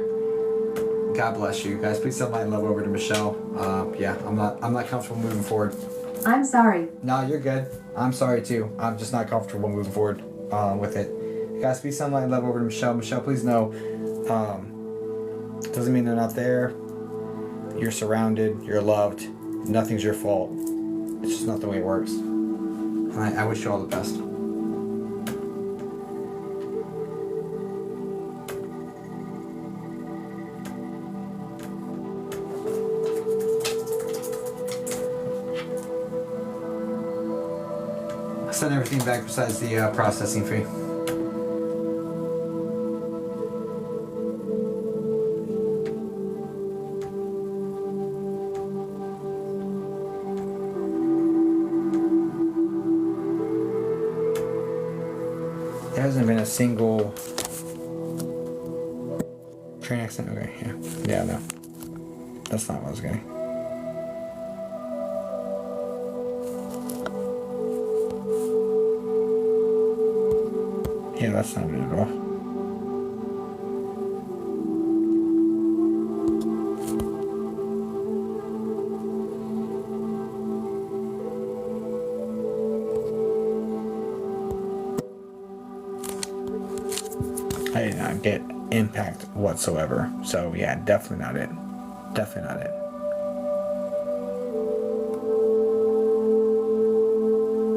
God bless you guys. Please send my love over to Michelle. Yeah, I'm not comfortable moving forward. I'm sorry. No, you're good. I'm sorry too. I'm just not comfortable moving forward with it. Guys, please send my love over to Michelle. Michelle, please know. Doesn't mean they're not there. You're surrounded. You're loved. Nothing's your fault. It's just not the way it works. I wish you all the best. Send everything back besides the processing fee. There hasn't been a single train accident. Okay, yeah, no, that's not what I was getting. Yeah, that's not it at all. I did not get impact whatsoever. So yeah, definitely not it. Definitely not it.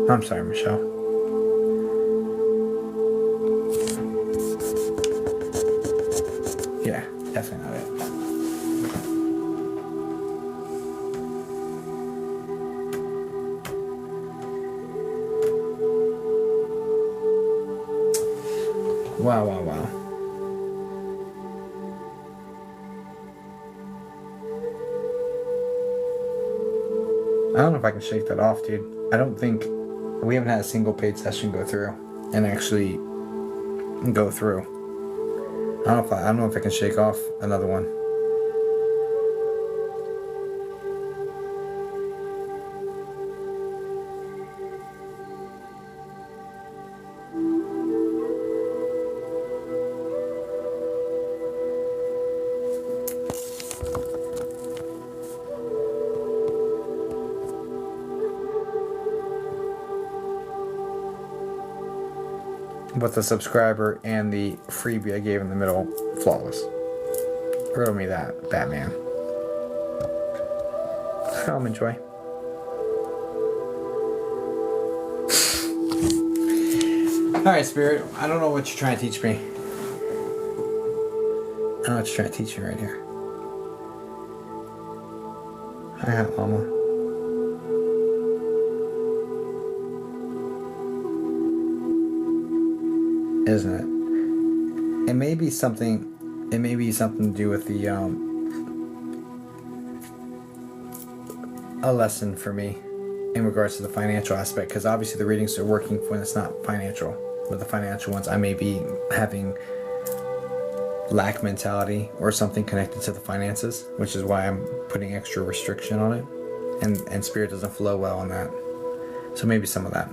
I'm sorry, Michelle. Yeah, definitely not it. Wow. I don't know if I can shake that off, dude. I don't think we haven't had a single paid session go through and actually go through. I don't know if I can shake off another one. But the subscriber and the freebie I gave in the middle, flawless. Riddle me that, Batman. I'll enjoy. Alright, Spirit. I don't know what you're trying to teach me. I don't know what you're trying to teach me right here. Hi, Mama. Isn't it? It may be something to do with the a lesson for me in regards to the financial aspect, because obviously the readings are working when it's not financial. With the financial ones, I may be having lack mentality or something connected to the finances, which is why I'm putting extra restriction on it, and spirit doesn't flow well on that. So maybe some of that.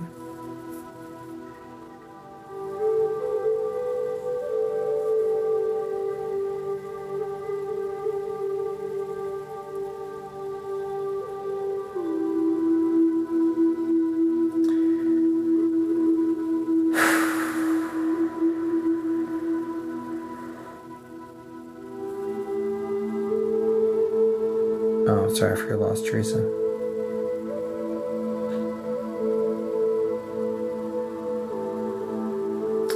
Oh, sorry for your loss, Teresa.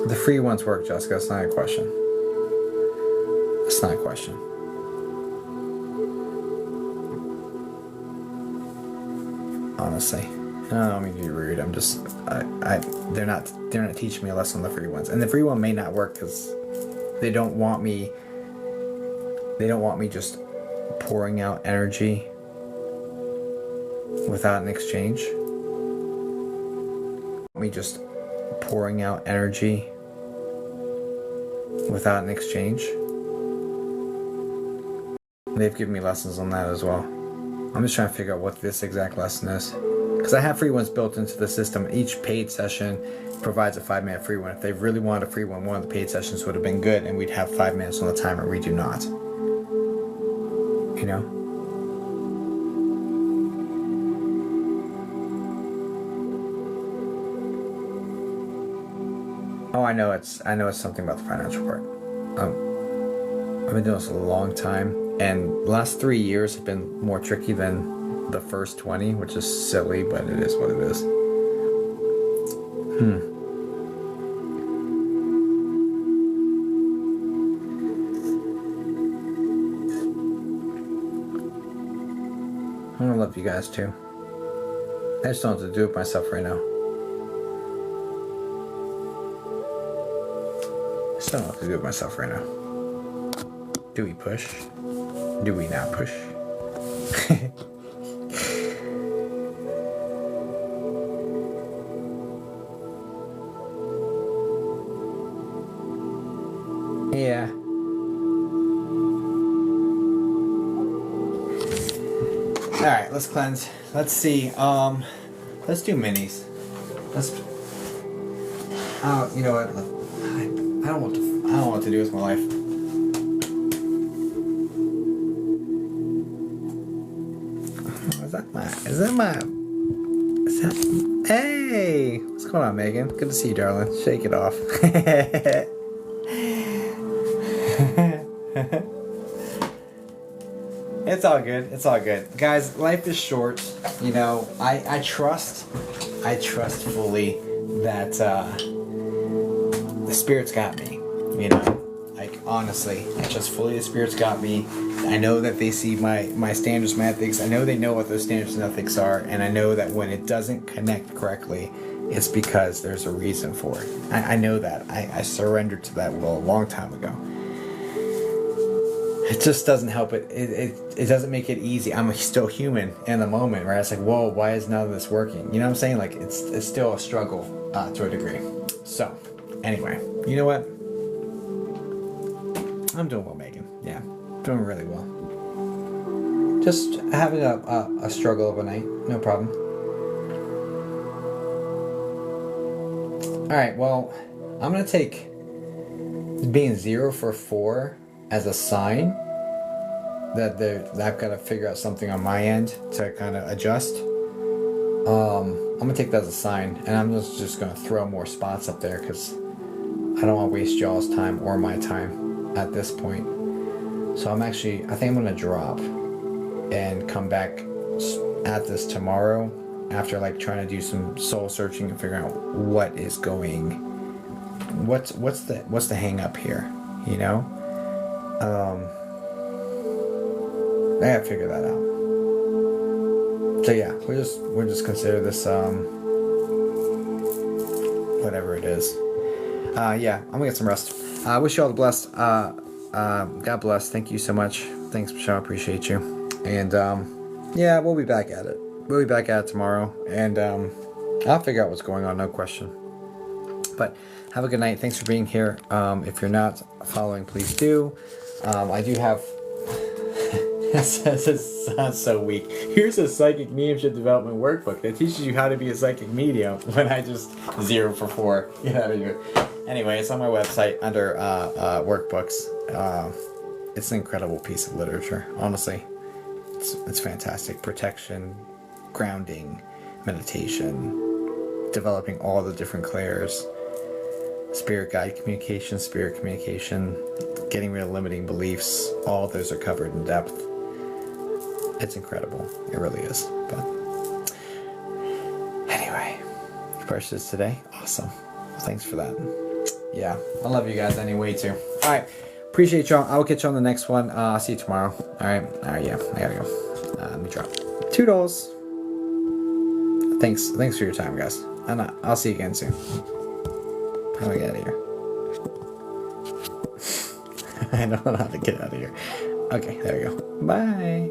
The free ones work, Jessica. It's not a question. It's not a question. Honestly, and I don't mean to be rude. I'm just, they're not teaching me a lesson on the free ones, and the free one may not work because they don't want me. They don't want me just pouring out energy without an exchange. Me just pouring out energy without an exchange. They've given me lessons on that as well. I'm just trying to figure out what this exact lesson is, because I have free ones built into the system. Each paid session provides a 5-minute free one. If they really wanted a free one of the paid sessions would have been good, and we'd have 5 minutes on the timer. We do not. You know? Oh, I know it's something about the financial part. I've been doing this a long time, and the last 3 years have been more tricky than the first 20, which is silly, but it is what it is. I love you guys too. I just don't have to do it myself right now. I just don't have to do it myself right now. Do we push? Do we not push? Yeah. Alright, let's cleanse. Let's see. Let's do minis. You know what? I don't know what to do with my life. Hey! What's going on, Megan? Good to see you, darling. Shake it off. It's all good. It's all good. Guys, life is short. You know, I trust fully that the Spirit's got me. You know? Like, honestly, I trust fully the Spirit's got me. I know that they see my standards, my ethics. I know they know what those standards and ethics are. And I know that when it doesn't connect correctly, it's because there's a reason for it. I know that. I surrendered to that will a long time ago. It just doesn't help it. It doesn't make it easy. I'm still human in the moment, right? It's like, whoa, why is none of this working? You know what I'm saying? Like, it's still a struggle to a degree. So, anyway, you know what? I'm doing well, Megan. Yeah, doing really well. Just having a struggle of a night. No problem. Alright, well, I'm going to take being 0 for 4 as a sign that I've got to figure out something on my end to kind of adjust. I'm going to take that as a sign, and I'm just going to throw more spots up there because I don't want to waste y'all's time or my time at this point. So I think I'm going to drop and come back at this tomorrow after like trying to do some soul searching and figuring out what is going, what's the hang up here, you know? I gotta figure that out. So yeah, we'll just consider this whatever it is. Yeah, I'm gonna get some rest. I wish you all the blessed. God bless. Thank you so much. Thanks, Michelle. Appreciate you. And yeah, we'll be back at it. we'll be back at it tomorrow, and I'll figure out what's going on, no question. But have a good night. Thanks for being here. If you're not following, please do. I do have... This sounds so weak. Here's a psychic mediumship development workbook that teaches you how to be a psychic medium. When I just 0 for 4. Get out of here. Anyway, it's on my website under workbooks. It's an incredible piece of literature. Honestly, it's fantastic. Protection, grounding, meditation, developing all the different clairs, spirit guide communication, spirit communication, getting rid of limiting beliefs. All of those are covered in depth. It's incredible. It really is. But anyway, you purchased today. Awesome. Thanks for that. Yeah, I love you guys anyway too. All right, appreciate y'all. I will catch you on the next one. I'll see you tomorrow. All right. Yeah, I gotta go. Let me drop $2. Thanks for your time, guys. And I'll see you again soon. How do I get out of here? I don't know how to get out of here. Okay, there we go. Bye.